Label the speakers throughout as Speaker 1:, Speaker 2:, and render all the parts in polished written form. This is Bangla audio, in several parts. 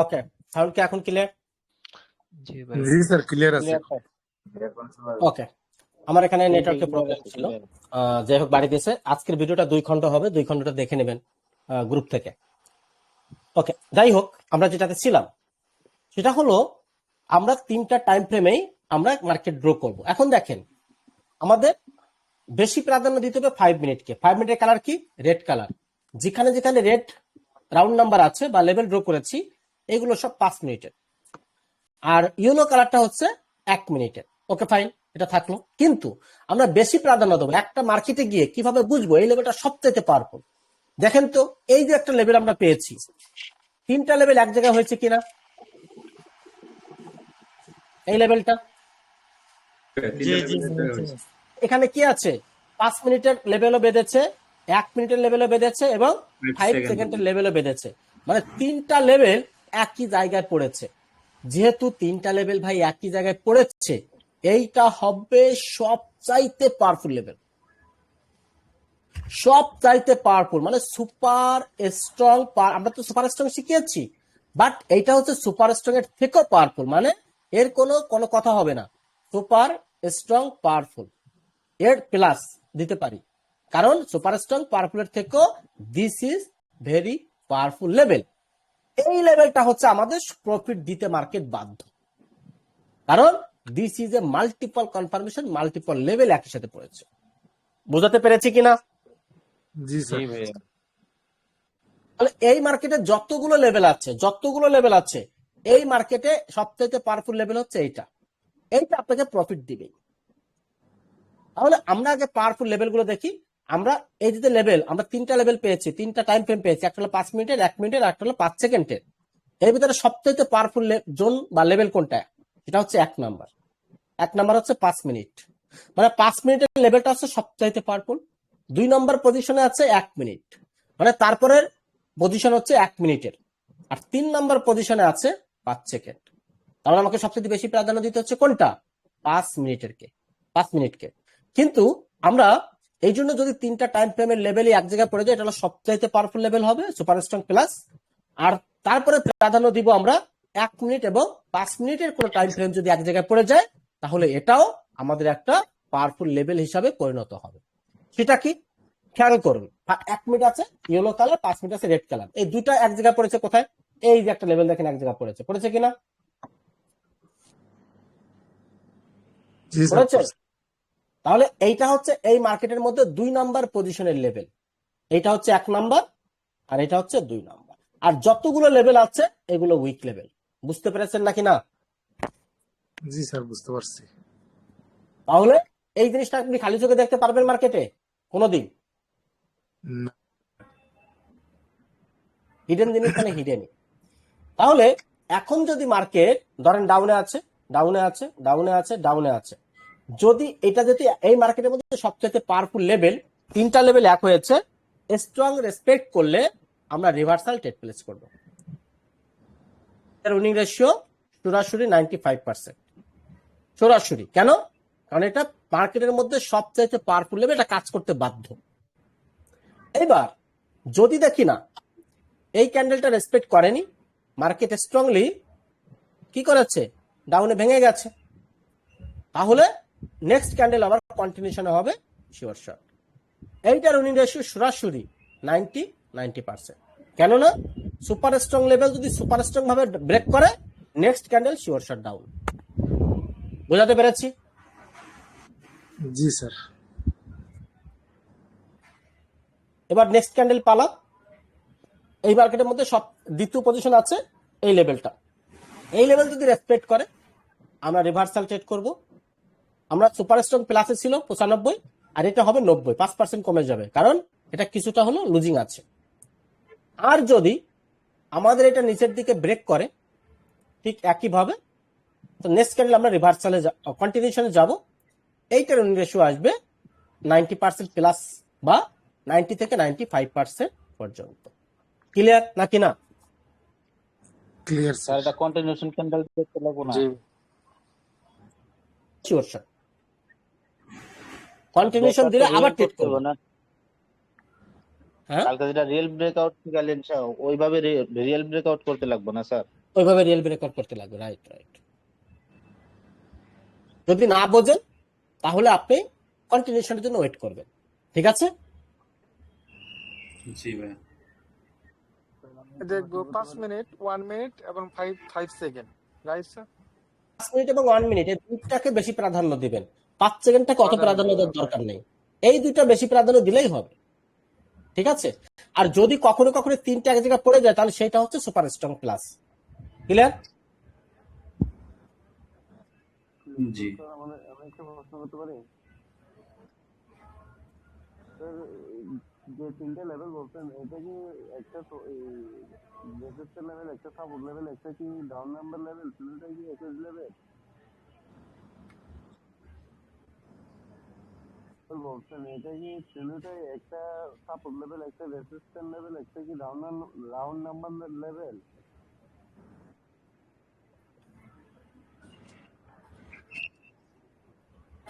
Speaker 1: ওকে, তাহলে কি এখন ক্লিয়ার?
Speaker 2: জি ভাই,
Speaker 3: জি স্যার, ক্লিয়ার আছে।
Speaker 1: ওকে, আমার এখানে নেটওয়ার্কের প্রবলেম ছিল, যাই হোক বাড়ি দিয়েছে। আজকের ভিডিওটা 2 খণ্ড হবে, 2 খণ্ডটা দেখে নেবেন গ্রুপ থেকে। ওকে, যাই হোক, আমরা যেটাতে ছিলাম সেটা হলো আমরা 3টা টাইম ফ্রেমেই আমরা মার্কেট ড্র করব। এখন দেখেন, আমাদের বেশি প্রাধান্য দিতে হবে 5 মিনিটকে। 5 মিনিটের কালার কি? Red colour. যেখানে যেখানে রেড রাউন্ড নাম্বার আছে বা লেভেল ড্র করেছি, এগুলো সব 5 মিনিটের। আর ইয়েলো কালারটা হচ্ছে 1 মিনিটের। ওকে ফাইন, এটা থাকলো। কিন্তু আমরা বেশি প্রাধান্য দেবো। একটা মার্কেটে গিয়ে কিভাবে বুঝবো এই লেভেলটা সবচেয়ে পাওয়ারফুল? দেখেন তো, এই যে একটা লেভেল আমরা পেয়েছি, 3টা লেভেল এক জায়গায় হয়েছে কিনা? এই লেভেলটা এখানে কি আছে? 5 মিনিটের লেভেলও বেঁধেছে, 1 মিনিটের লেভেলও বেঁধেছে এবং 5 সেকেন্ডের লেভেলও বেঁধেছে। মানে 3টা লেভেল একই জায়গায় পড়েছে। যেহেতু 3টা লেভেল ভাই একই জায়গায় পড়েছে, এইটা হবে সবচাইতে পাওয়ারফুল লেভেল, সবচাইতে পাওয়ারফুল, মানে সুপার স্ট্রং। আমরা তো সুপার স্ট্রং শিখিয়েছি, বাট এইটা হচ্ছে সুপার স্ট্রং এর থেকেও পাওয়ারফুল। মানে এর কোনো কথা হবে না, সুপার স্ট্রং পাওয়ারফুল, এর প্লাস দিতে পারি, কারণ সুপার স্ট্রং পাওয়ারফুলের থেকেও this is very powerful level. এই লেভেলটা হচ্ছে আমাদের প্রফিট দিতে মার্কেট বাধ্য, কারণ this is A multiple confirmation, multiple level একই সাথে পড়েছে। বোঝাতে পেরেছি কিনা?
Speaker 3: জি স্যার।
Speaker 1: তাহলে এই মার্কেটে যতগুলো লেভেল আছে, এই মার্কেটে সবচেয়ে পাওয়ারফুল লেভেল হচ্ছে এইটা। এইটা আপনাকে প্রফিট দিবে। তাহলে আমরা আগে পাওয়ারফুল লেভেলগুলো দেখি। আমরা এই যে লেভেল, আমরা 3টা লেভেল পেয়েছি, 3টা টাইম ফ্রেম পেয়েছি। একটা হলো 5 মিনিটের, 1 মিনিটের, একটা হলো 5 সেকেন্ডের। এর ভিতরে সবচেয়ে পাওয়ারফুল জোন বা লেভেল কোনটা? এটা হচ্ছে 1 নাম্বার। 1 নাম্বার হচ্ছে 5 মিনিট, মানে 5 মিনিটের লেভেলটা হচ্ছে সবচাইতে পাওয়ারফুল। 2 নম্বর পজিশনে আছে 1 মিনিট, মানে তারপরের পজিশন হচ্ছে 1 মিনিটের। আর 3 নম্বর পজিশনে আছে 5 সেকেন্ড। তাহলে আমাকে সবচেয়ে বেশি প্রাধান্য দিতে হচ্ছে কোনটা? 5 মিনিটকে। কিন্তু আমরা এই জন্য যদি 3টা টাইম ফ্রেমের লেভেলই এক জায়গায় পড়ে যায়, এটা হলো সবচাইতে পাওয়ারফুল লেভেল হবে, সুপার স্ট্রং প্লাস। আর তারপরে প্রাধান্য দিব আমরা 1 মিনিট এবং 5 মিনিটের কোন টাইম ফ্রেম যদি এক জায়গায় পড়ে যায়, তাহলে এটাও আমাদের একটা পাওয়ারফুল লেভেল হিসাবে পরিণত হবে। সেটা কি? খেয়াল করুন, 1 মিনিট আছে ইয়েলো কালার, 5 মিনিট আছে রেড কালার। এই দুইটা এক জায়গায় পড়েছে কোথায়? এই যে একটা লেভেল দেখেন এক জায়গায় পড়েছে কিনা? পড়েছে। তাহলে এইটা হচ্ছে এই মার্কেটের মধ্যে 2 নাম্বার পজিশনের লেভেল। এইটা হচ্ছে 1 নাম্বার আর এটা হচ্ছে 2 নাম্বার। আর যতগুলো লেভেল আছে এগুলো উইক লেভেল। বুঝতে পেরেছেন নাকি না?
Speaker 3: জি স্যার, বুঝতে পারছি।
Speaker 1: তাহলে এই জিনিসটা আপনি খালি চোখে দেখতে পারবেন মার্কেটে কোনোদিন? হিডেন জিনিস মানে হিডেন। তাহলে এখন যদি মার্কেট ধরেন ডাউনে আছে, যদি এই মার্কেটের মধ্যে সবচেয়ে পাওয়ারফুল লেভেল, 3টা লেভেল এক হয়েছে, স্ট্রং রেসপেক্ট করলে আমরা রিভার্সাল ট্রেড প্লেস করব। এর উইনিং রেশিও সরাসরি 95%। সরাসরি কেন? কারণ এটা মার্কেটের মধ্যে সবচেয়ে পাওয়ারফুল লেভেল, এটা কাজ করতে বাধ্য। এবার যদি দেখি না এই ক্যান্ডেলটা রেসপেক্ট করেনি, মার্কেট স্ট্রংলি কি করেছে? ডাউনে ভেঙে গেছে, তাহলে নেক্সট ক্যান্ডেল আবার কন্টিনিউশনে হবে শিওর শট। এইটার উইনিং রেশিও সরাসরি 90%। কেননা সুপার স্ট্রং লেভেল যদি সুপার স্ট্রং ভাবে ব্রেক করে, next candle sure shot down. বোঝাতে পেরেছি?
Speaker 3: জি স্যার।
Speaker 1: এবার নেক্সট ক্যান্ডেল পালা। এই মার্কেটের মধ্যে সব দ্বিতীয় পজিশন আছে এই লেভেলটা। এই লেভেল যদি রেসপেক্ট করে আমরা রিভার্সাল ট্রেড করব। আমরা সুপার স্ট্রং প্লাসে ছিল 95, আর এটা হবে 90, 5% কমে যাবে, কারণ এটা কিছুটা হলো লুজিং আছে। আর যদি আমাদের এটা নিচের দিকে ব্রেক করে ঠিক একইভাবে, তো নেক্সট ক্যান্ডেল আমরা রিভার্সালে কন্টিনিউশনে যাব। এইটার উইনিং রেশিও আসবে 90% প্লাস বা 90 থেকে 95% পর্যন্ত। ক্লিয়ার নাকি না?
Speaker 3: ক্লিয়ার
Speaker 4: স্যার, এটা কন্টিনিউশন ক্যান্ডেল দেখতে লাগবো না?
Speaker 1: শিওর শট কন্টিনিউশন দিলে আবার ট্রেড করব
Speaker 4: না।
Speaker 1: হ্যাঁ,
Speaker 4: কালকে যেটা রিয়েল ব্রেকআউট গেলেন স্যার, ওইভাবে রিয়েল ব্রেকআউট করতে লাগবে না স্যার?
Speaker 1: ওইভাবে রিয়েল রেকর্ড করতে লাগবে। Right right. যদি না বোঝেন তাহলে আপনি কন্টিনিউশনের জন্য ওয়েট করবেন। ঠিক আছে?
Speaker 5: জি ভাই।
Speaker 3: দেখবো 5 মিনিট 1 মিনিট এবং 5 সেকেন্ড, রাইট স্যার?
Speaker 1: 5 মিনিট এবং 1 মিনিট এই দুইটাকে বেশি প্রাধান্য দিবেন। 5 সেকেন্ডটাকে অত প্রাধান্য দেওয়ার দরকার নেই। এই দুইটা বেশি প্রাধান্য দিলেই হবে। ঠিক আছে? আর যদি কখনো কখনো তিনটা এক জায়গায় পড়ে যায় তাহলে সেটা হচ্ছে সুপার স্ট্রং প্লাস। ক্লিয়ার?
Speaker 5: জি।
Speaker 6: আমি একটা প্রশ্ন করতে পারি স্যার? যে তিনটা লেভেল বলছেন এটা কি একটা রেজিস্টার লেভেল, একটা সাপোর্ট লেভেল, একটা কি ডাউন নাম্বার লেভেল, তিনটাই কি এসএস লেভেল বলছেন? এটা কি তিনটাই একটা সাপোর্ট লেভেল, একটা রেজিস্ট্যান্স লেভেল, একটা কি round number level?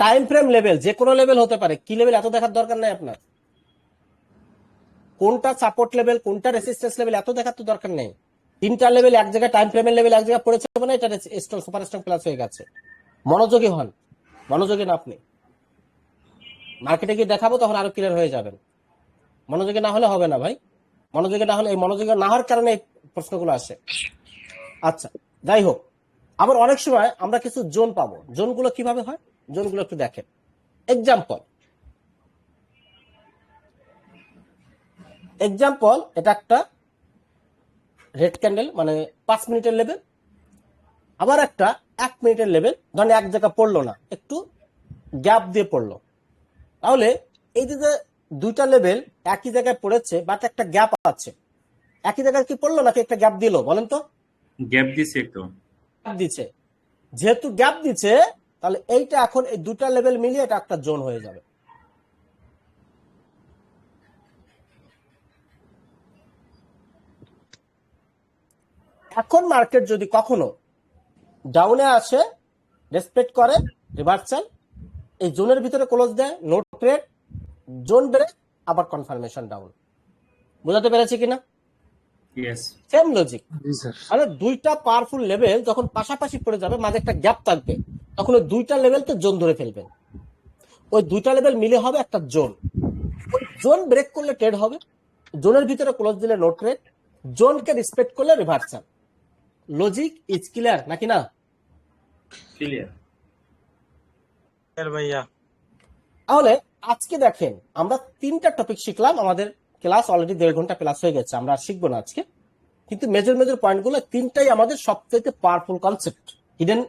Speaker 1: Time frame level যে কোনো লেভেল হতে পারে। কি লেভেল এত দেখার দরকার নাই আপনার। কোনটা সাপোর্ট লেভেল, কোনটা রেসিস্টেন্স লেভেল এত দেখার তো দরকার নেই। তিনটা লেভেল এক জায়গায়, টাইম ফ্রেমের লেভেল এক জায়গায় পড়েছে মানে এটা সুপার স্ট্রং প্লাস হয়ে গেছে। মনোযোগী হন। মনোযোগী না আপনি। মার্কেটে গিয়ে দেখাবো তখন আরো ক্লিয়ার হয়ে যাবেন। মনোযোগী না হলে হবে না ভাই। মনোযোগী না হলে, এই মনোযোগী না হওয়ার কারণে এই প্রশ্নগুলো আসে। আচ্ছা, যাই হোক, আবার অনেক সময় আমরা কিছু জোন পাবো। জোনগুলো কিভাবে হয় জোনগুলো একটু দেখেন। এক্সাম্পল, এটা একটা রেড ক্যান্ডেল মানে 5 মিনিটের লেভেল, আবার একটা 1 মিনিটের লেভেল। ধরেন এক জায়গা পড়লো না, একটু গ্যাপ দিয়ে পড়লো। তাহলে এই যে দুইটা লেভেল একই জায়গায় পড়েছে বাট একটা গ্যাপ আছে, একই জায়গায় কি পড়লো নাকি একটা গ্যাপ দিল বলেন তো?
Speaker 5: গ্যাপ দিছে একটু।
Speaker 1: গ্যাপ দিচ্ছে। যেহেতু গ্যাপ দিচ্ছে তাহলে এইটা এখন এই দুটা লেভেল মিলিয়ে এটা একটা জোন হয়ে যাবে। এখন মার্কেট যদি কখনো ডাউনে আসে, রেসপেক্ট করে, রিভার্সাল, এই জোনের ভিতরে ক্লোজ দেয়, নো ট্রেড, জোন ব্রেক, আবার কনফার্মেশন ডাউন। বুঝাতে পেরেছি কিনা?
Speaker 5: ইয়েস।
Speaker 1: Same logic.
Speaker 3: জি স্যার।
Speaker 1: মানে দুইটা পাওয়ারফুল লেভেল যখন পাশাপাশি পড়ে যাবে, মাঝে একটা গ্যাপ থাকবে, তখন ওই দুইটা লেভেলকে জোন ধরে ফেলবেন। ওই দুইটা লেভেল মিলে হবে একটা জোন। ওই জোন ব্রেক করলে ট্রেড হবে, জোনের ভিতরে ক্লোজ দিলে নো ট্রেড, জোনকে রেসপেক্ট করলে রিভার্সাল। লজিক ইজ ক্লিয়ার নাকি না?
Speaker 5: ক্লিয়ার
Speaker 3: ভাইয়া।
Speaker 1: তাহলে আজকে দেখেন আমরা 3টা টপিক শিখলাম। আমাদের ক্লাস অলরেডি 1.5 ঘন্টা প্লাস হয়ে গেছে, আমরা আর শিখবো না আজকে। কিন্তু মেজর পয়েন্টগুলো 3টাই আমাদের সবচেয়ে পাওয়ারফুল কনসেপ্ট হিডেন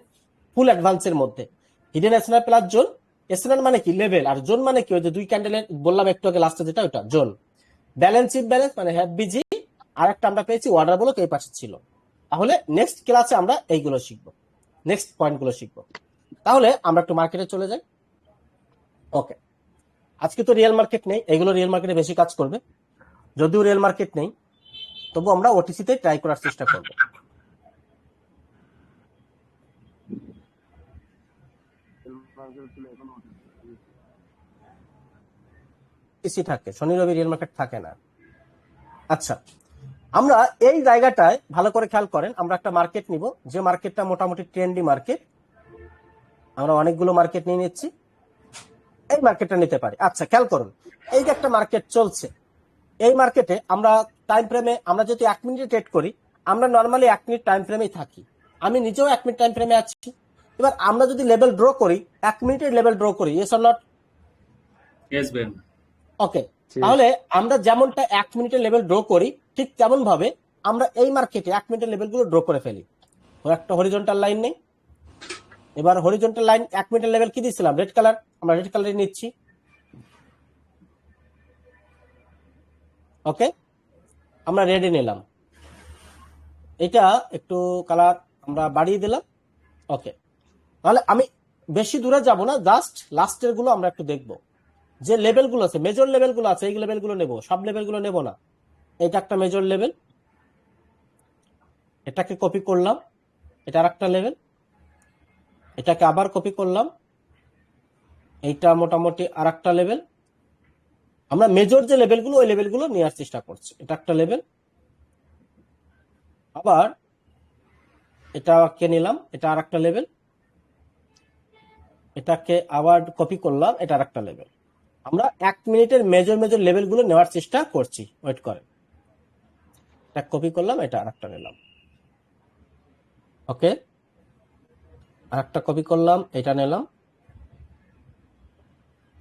Speaker 1: ফুল অ্যাডভান্সের মধ্যে। Hidden SNR plus zone. SNR মানে কি? লেভেল। আর জোন মানে কি? ওই যে দুই ক্যান্ডেলের বললাম একটু আগে লাস্টে, যেটা ওটা জোন। ব্যালেন্স ইমব্যালেন্স মানে হ্যাভ বিজি, আর একটা আমরা পেয়েছি অর্ডার ব্লক, এই পাশে ছিল। তাহলে নেক্সট ক্লাসে আমরা এইগুলো শিখবো, নেক্সট পয়েন্টগুলো শিখবো। তাহলে আমরা একটু মার্কেটে চলে যাই। ওকে, আজকে তো রিয়েল মার্কেট নেই, এগুলো রিয়েল মার্কেটে বেশি কাজ করবে। যদিও রিয়েল মার্কেট নেই তবু আমরা ওটিসিতে ট্রাই করার চেষ্টা করব। ওটিসি থাকে, শনি রবি রিয়েল মার্কেট থাকে না। আচ্ছা, আমরা এই জায়গাটায় ভালো করে খেয়াল করেন, আমরা একটা মার্কেট নিব যে মার্কেটটা মোটামুটি ট্রেন্ডি মার্কেট। আমরা অনেকগুলো মার্কেট নিয়ে নিচ্ছি, এই মার্কেটটা নিতে পারি। আচ্ছা, খেয়াল করুন, এই যে একটা মার্কেট চলছে, এই মার্কেটে আমরা টাইম ফ্রেমে, আমরা যদি 1 মিনিটে ট্রেড করি, আমরা নর্মালি 1 মিনিট টাইম ফ্রেমেই থাকি। আমি নিজেও 1 মিনিট টাইম ফ্রেমে আছি। এবার আমরা যদি লেভেল ড্র করি, 1 মিনিটের লেভেল ড্র করি, yes or not?
Speaker 5: Yes ma'am.
Speaker 1: Okay, তাহলে আমরা যেমনটা 1 মিনিটের লেভেল ড্র করি, ঠিক তেমন ভাবে আমরা এই মার্কেটে 1 মিনিটের লেভেলগুলো ড্র করে ফেলি। একটা হরিজন্টাল লাইন নেই। এবার হরিজন্টাল লাইন 1 মিনিটের লেভেল কি দিয়েছিলাম? Red colour. আমরা রেড কালারে নিচ্ছি। ওকে, আমরা রেডে নিলাম। এটা একটু কালার আমরা বাড়িয়ে দিলাম। ওকে, তাহলে আমি বেশি দূরে যাব না, জাস্ট লাস্টের গুলো আমরা একটু দেখব। যে লেভেলগুলো আছে, মেজর লেভেলগুলো আছে, এই লেভেলগুলো নেব, সব লেভেলগুলো নেব না। এটা একটা মেজর লেভেল, এটাকে কপি করলাম, এটা আরেকটা লেভেল, এটাকে আবার কপি করলাম, এইটা মোটামুটি আরেকটা লেভেল। আমরা মেজর যে লেভেলগুলো, ওই লেভেলগুলো নেওয়ার চেষ্টা করছি। এটা একটা লেভেল, আবার এটাকে নিলাম, এটা আর একটা লেভেল, এটাকে আবার কপি করলাম, এটা আর একটা লেভেল। আমরা 1 মিনিটের মেজর মেজর লেভেলগুলো নেওয়ার চেষ্টা করছি, ওয়েট করেন। এটা কপি করলাম, এটা আর একটা নিলাম, ওকে। আর একটা কপি করলাম, এটা নিলাম,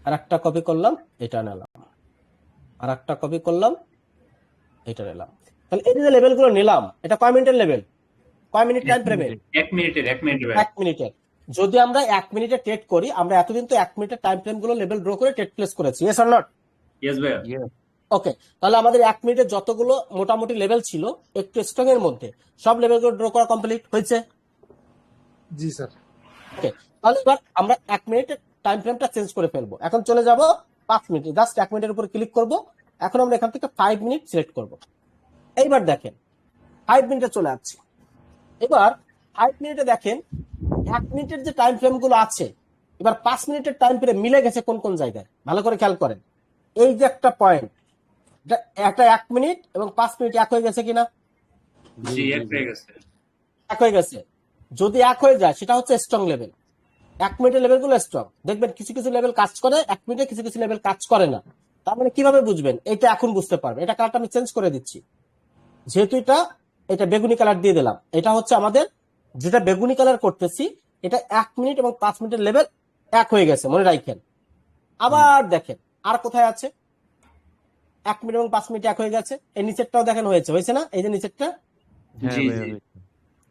Speaker 1: আর একটা কপি করলাম, এটা নিলাম, আর একটা কপি করলাম, এটা নিলাম। তাহলে এই যে লেভেলগুলো নিলাম, এটা কয় মিনিটের লেভেল, কয় মিনিট টাইম ফ্রেমে?
Speaker 5: 1 মিনিটের
Speaker 1: 1 মিনিটের। যদি আমরা 1 মিনিটে ট্রেড করি, আমরা এতদিন তো 1 মিনিটের টাইম ফ্রেম গুলো লেভেল ড্র করে ট্রেড প্লেস করেছি, ইয়েস অর নট?
Speaker 5: ইয়েস ভাইয়া।
Speaker 1: ওকে, তাহলে আমাদের 1 মিনিটে যতগুলো মোটামুটি লেভেল ছিল একটু স্ট্রং এর মধ্যে, সব লেভেলগুলো ড্র করা কমপ্লিট হয়েছে।
Speaker 3: জি স্যার।
Speaker 1: ওকে, তাহলে এবার আমরা 1 মিনিটের টাইম ফ্রেমটা চেঞ্জ করে ফেলবো। এখন চলে যাব 5 মিনিট, জাস্ট 1 মিনিটের উপর ক্লিক করব। এখন আমরা এখান থেকে 5 মিনিট সিলেক্ট করব। এইবার দেখেন 5 মিনিটে চলে আসছে। এবার 5 মিনিটে দেখেন 1 মিনিটের যে টাইম ফ্রেম গুলো আছে, এবার 5 মিনিটের টাইম ফ্রেম মিলে গেছে কোন কোন জায়গায়, ভালো করে খেয়াল করেন। এই যে একটা পয়েন্ট, এটা 1 মিনিট এবং 5 মিনিট এক হয়ে গেছে কিনা?
Speaker 5: জি, এক হয়ে গেছে।
Speaker 1: এক হয়ে গেছে। যদি এক হয়ে যায় সেটা হচ্ছে স্ট্রং লেভেল। 1 মিনিটের লেভেল গুলো স্ট্রং, দেখবেন কিছু কিছু লেভেল কাজ করে 1 মিনিটে, কিছু কিছু লেভেল কাজ করে না। তার মানে কিভাবে বুঝবেন? এটা এখন বুঝতে পারবেন। এটা কালারটা আমি চেঞ্জ করে দিচ্ছি, যেহেতু এটা বেগুনি কালার দিয়ে দিলাম। এটা হচ্ছে আমাদের যেটা বেগুনি কালার করতেছি, এটা 1 মিনিট এবং 5 মিনিটের লেভেল এক হয়ে গেছে, মনে রাখেন। আবার দেখেন আর কোথায় আছে, 1 মিনিট এবং 5 মিনিট এক হয়ে গেছে। এই নিচেরটাও দেখেন হয়েছে না? এই যে নিচেরটা
Speaker 5: জি জি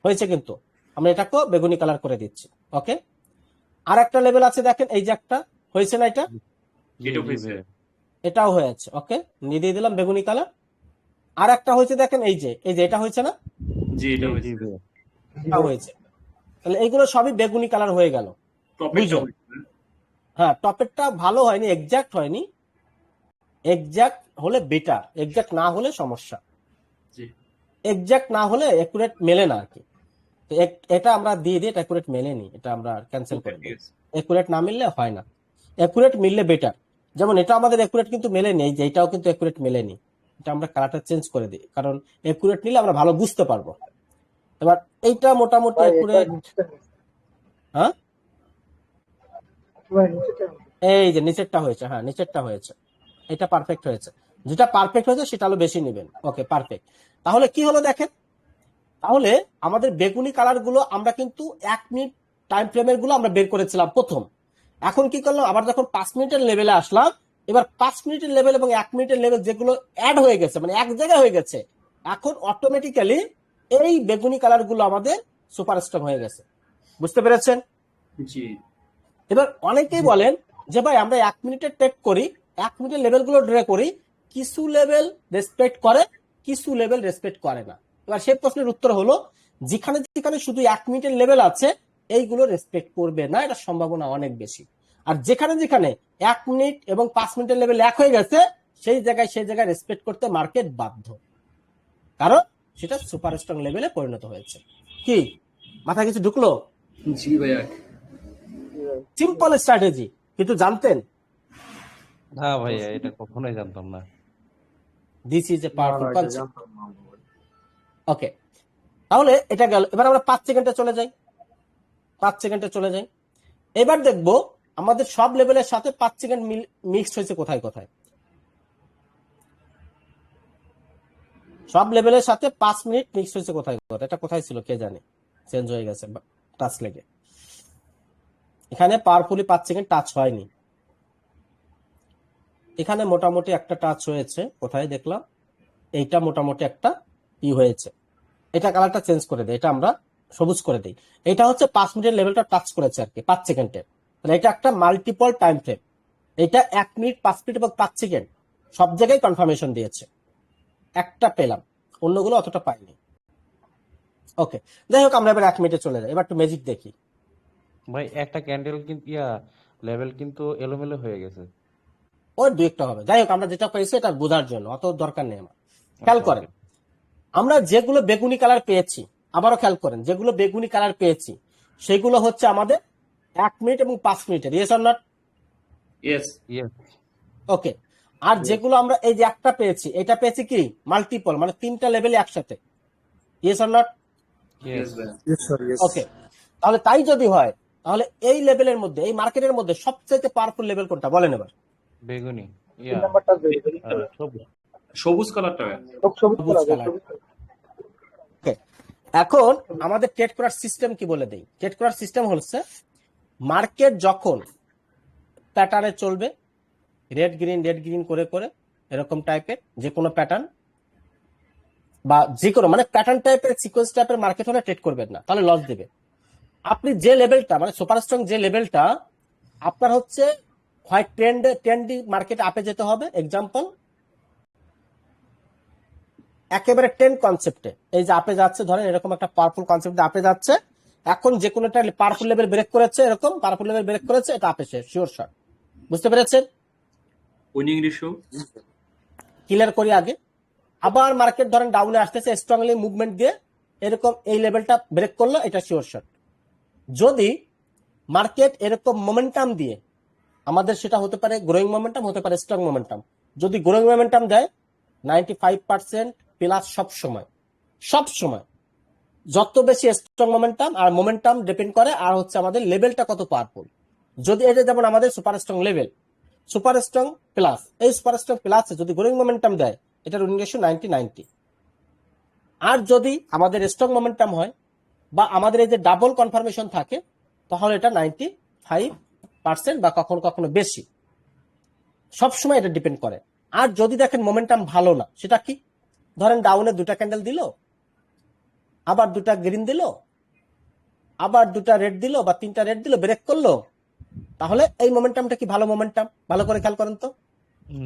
Speaker 1: হয়েছে, কিন্তু আমরা এটাকেও বেগুনি কালার করে দিচ্ছি, ওকে। আর একটা লেভেল আছে দেখেন, এই যে একটা হয়েছে না, এটা
Speaker 5: এটা হয়েছে।
Speaker 1: এটাও হয়েছে, ওকে, নিয়ে দিয়ে দিলাম বেগুনি কালার। আর একটা হয়েছে দেখেন, এই যে এটা হয়েছে না?
Speaker 5: জি এটা হয়েছে।
Speaker 1: এটাও হয়েছে। তাহলে এইগুলো সবই বেগুনি কালার হয়ে গেল।
Speaker 5: টপিকটা
Speaker 1: বুঝলেন? হ্যাঁ, টপেরটা ভালো হয়নি, এক্সাক্ট হয়নি। এক্সাক্ট হলে বেটার, এক্সাক্ট না হলে সমস্যা।
Speaker 5: জি
Speaker 1: এক্সাক্ট না হলে একুরেট মেলে না আর কি। তো এটা আমরা দিয়ে দিই, এটা একুরেট মেলেনি, এটা আমরা ক্যান্সেল করে দিই। একুরেট না মিললে হয় না, একুরেট মিললে বেটার। যেমন এটা আমাদের একুরেট কিন্তু মেলেনি, এই যে এটাও কিন্তু একুরেট মেলেনি। এটা আমরা কালারটা চেঞ্জ করে দিই, কারণ একুরেট নিলে আমরা ভালো বুঝতে পারবো। এবার এইটা মোটামুটি একুরেট। হ্যাঁ, এই যে নিচেরটা হয়েছে, হ্যাঁ নিচেরটা হয়েছে, এটা পারফেক্ট হয়েছে। যেটা পারফেক্ট হয়েছে সেটা হলো বেশি নেবেন, ওকে পারফেক্ট। তাহলে কি হলো দেখেন, তাহলে আমাদের বেগুনি কালার গুলো আমরা কিন্তু 1 মিনিট টাইম ফ্রেমের গুলো আমরা বের করেছিলাম প্রথম। এখন কি করলাম, আবার যখন 5 মিনিটের লেভেলে আসলাম, এবার 5 মিনিটের লেভেল এবং 1 মিনিটের লেভেল যেগুলো অ্যাড হয়ে গেছে, মানে এক জায়গায় হয়ে গেছে, এখন অটোমেটিক্যালি এই বেগুনি কালার গুলো আমাদের সুপার স্ট্রং হয়ে গেছে। বুঝতে পেরেছেন?
Speaker 5: জি
Speaker 1: এবার অনেকেই বলেন যে ভাই আমরা 1 মিনিটে ট্রেড করি, 1 মিনিটের লেভেল গুলো ড্র করি, কিছু লেভেল রেসপেক্ট করে, কিছু লেভেল রেসপেক্ট করে না। এবার সেই প্রশ্নের উত্তর হলো, যেখানে যেখানে শুধু 1 মিনিটের লেভেল আছে এইগুলো রেসপেক্ট করবে না, এটা সম্ভাবনা অনেক বেশি। আর যেখানে যেখানে 1 মিনিট এবং 5 মিনিটের লেভেল এক হয়ে গেছে, সেই জায়গায় রেসপেক্ট করতে মার্কেট বাধ্য, কারণ সেটা সুপার স্ট্রং লেভেলে পরিণত হয়েছে। কি মাথায় কিছু ঢুকলো?
Speaker 5: জি ভাইয়া।
Speaker 1: সিম্পল স্ট্র্যাটেজি, কিন্তু জানতেন?
Speaker 4: না ভাইয়া, এটা কখনোই জানতাম না।
Speaker 1: This is a powerful concept, okay. তাহলে এটা গেল। এবার আমরা 5 সেকেন্ডে চলে যাই, 5 সেকেন্ডে চলে যাই। এবার দেখবো আমাদের সব লেভেলের সাথে 5 সেকেন্ড মিক্সড হয়েছে কোথায় কোথায়। সব লেভেলের সাথে 5 মিনিট মিক্সড হয়েছে কোথায় কোথায়। এটা কোথায় ছিল কে জানে, চেঞ্জ হয়ে গেছে টাচ লেগে। এখানে পাওয়ারফুলি 5 সেকেন্ড টাচ হয়নি, এখানে মোটামুটি একটা টাচ হয়েছে। কোথায় দেখলাম, এইটা মোটামুটি একটা হয়েছে। এটা কালারটা চেঞ্জ করে দেয়, এটা আমরা সবুজ করে দিই। এটা হচ্ছে 5 মিনিটের লেভেলটা টাচ করেছে আর কি, 5 সেকেন্ডের। তাহলে এটা একটা মাল্টিপল টাইম ফ্রেম। এটা 1 মিনিট, 5 মিনিট এবং 5 সেকেন্ড সব জায়গায় কনফার্মেশন দিয়েছে। একটা পেলাম, অন্যগুলো অতটা পাইনি। ওকে, যাই হোক আমরা এবার 1 মিনিটে চলে যাই। এবার একটু ম্যাজিক দেখি।
Speaker 4: ভাই একটা ক্যান্ডেল কিন্তু লেভেল কিন্তু এলোমেলো হয়ে গেছে।
Speaker 1: ওই দুই একটা হবে, যাই হোক আমরা যেটা পেয়েছি এটা বোঝার জন্য, অত দরকার নেই আমার। খেয়াল করেন, আমরা যেগুলো বেগুনি কালার পেয়েছি, আবারও খেয়াল করেন, যেগুলো বেগুনি কালার পেয়েছি সেগুলো হচ্ছে আমাদের 1 মিনিট এবং 5 মিনিটের, yes or not?
Speaker 5: Yes
Speaker 4: yes.
Speaker 1: Okay. আর যেগুলো আমরা এই যে একটা পেয়েছি, এটা পেয়েছি কি মাল্টিপল, মানে 3টা লেভেলে একসাথে, ইয়েস অর নট?
Speaker 5: Yes, ভাইয়া।
Speaker 3: Yes, sir. Yes.
Speaker 1: ওকে, তাহলে তাই যদি হয় তাহলে এই লেভেলের মধ্যে, এই মার্কেটের মধ্যে সবচেয়ে পাওয়ারফুল লেভেল কোনটা বলেন এবার?
Speaker 4: বেগুনি,
Speaker 3: তিন নাম্বারটা বেগুনি।
Speaker 4: সবুজ।
Speaker 5: সবুজ কালারটা ভাইয়া।
Speaker 3: সবুজ
Speaker 1: সবুজ
Speaker 3: কালার,
Speaker 1: কালার।
Speaker 3: সবুজ কালার।
Speaker 1: ওকে, এখন আমাদের ট্রেড করার সিস্টেম কি বলে দেই। ট্রেড করার সিস্টেম হচ্ছে মার্কেট যখন প্যাটার্নে চলবে, রেড গ্রিন করে করে এরকম টাইপের যে কোনো প্যাটার্ন বা যে কোনো মানে প্যাটার্ন টাইপের সিকোয়েন্স টাইপের মার্কেট হলে ট্রেড করবেন না, তাহলে লস দেবে। আপনি যে লেভেলটা মানে সুপার স্ট্রং যে লেভেলটা আপনার হচ্ছে হয় ট্রেন্ডি মার্কেট আপে যেতে হবে, এক্সাম্পল একেবারে ট্রেন্ড কনসেপ্টে এই যে আপে যাচ্ছে, ধরেন এরকম একটা পাওয়ারফুল কনসেপ্টে আপে যাচ্ছে, এখন যে কোনো একটা পাওয়ারফুল লেভেল ব্রেক করেছে, এরকম পাওয়ারফুল লেভেল ব্রেক করেছে, এটা আপে শেষ, শিওর শট। বুঝতে পেরেছেন?
Speaker 5: Winning ratio.
Speaker 1: ক্লিয়ার করি আগে। আবার মার্কেট ধরেন ডাউনে আসতেছে, স্ট্রংলি মুভমেন্ট দিয়ে এরকম এই লেভেলটা ব্রেক করলো, এটা শিওর শট। যদি মার্কেট এরকম মোমেন্টাম দিয়ে, আমাদের সেটা হতে পারে গ্রোয়িং মোমেন্টাম, হতে পারে স্ট্রং মোমেন্টাম, যদি গ্রোয়িং মোমেন্টাম দেয় 95% প্লাস সব সময় যত বেশি স্ট্রং মোমেন্টাম, আর মোমেন্টাম ডিপেন্ড করে আর হচ্ছে আমাদের লেভেলটা কত পাওয়ারফুল। যদি এটা যেমন আমাদের super strong level, super strong plus, এই সুপার স্ট্রং প্লাসে যদি গ্রোয়িং মোমেন্টাম দেয়, এটার উইনিং রেশিও 90-90। আর যদি আমাদের স্ট্রং মোমেন্টাম হয় বা আমাদের এই যে ডাবল কনফার্মেশন থাকে, তাহলে এটা 95% বা কখনো কখনো বেশি, সবসময় এটা ডিপেন্ড করে। আর যদি দেখেন মোমেন্টাম ভালো না, সেটা কি, ধরেন ডাউনে দুটা ক্যান্ডেল দিল, আবার দুটা গ্রিন দিল, আবার দুটা রেড দিল বা তিনটা রেড দিল, ব্রেক করলো, তাহলে এই মোমেন্টামটা কি ভালো মোমেন্টাম? ভালো করে খেয়াল করেন তো,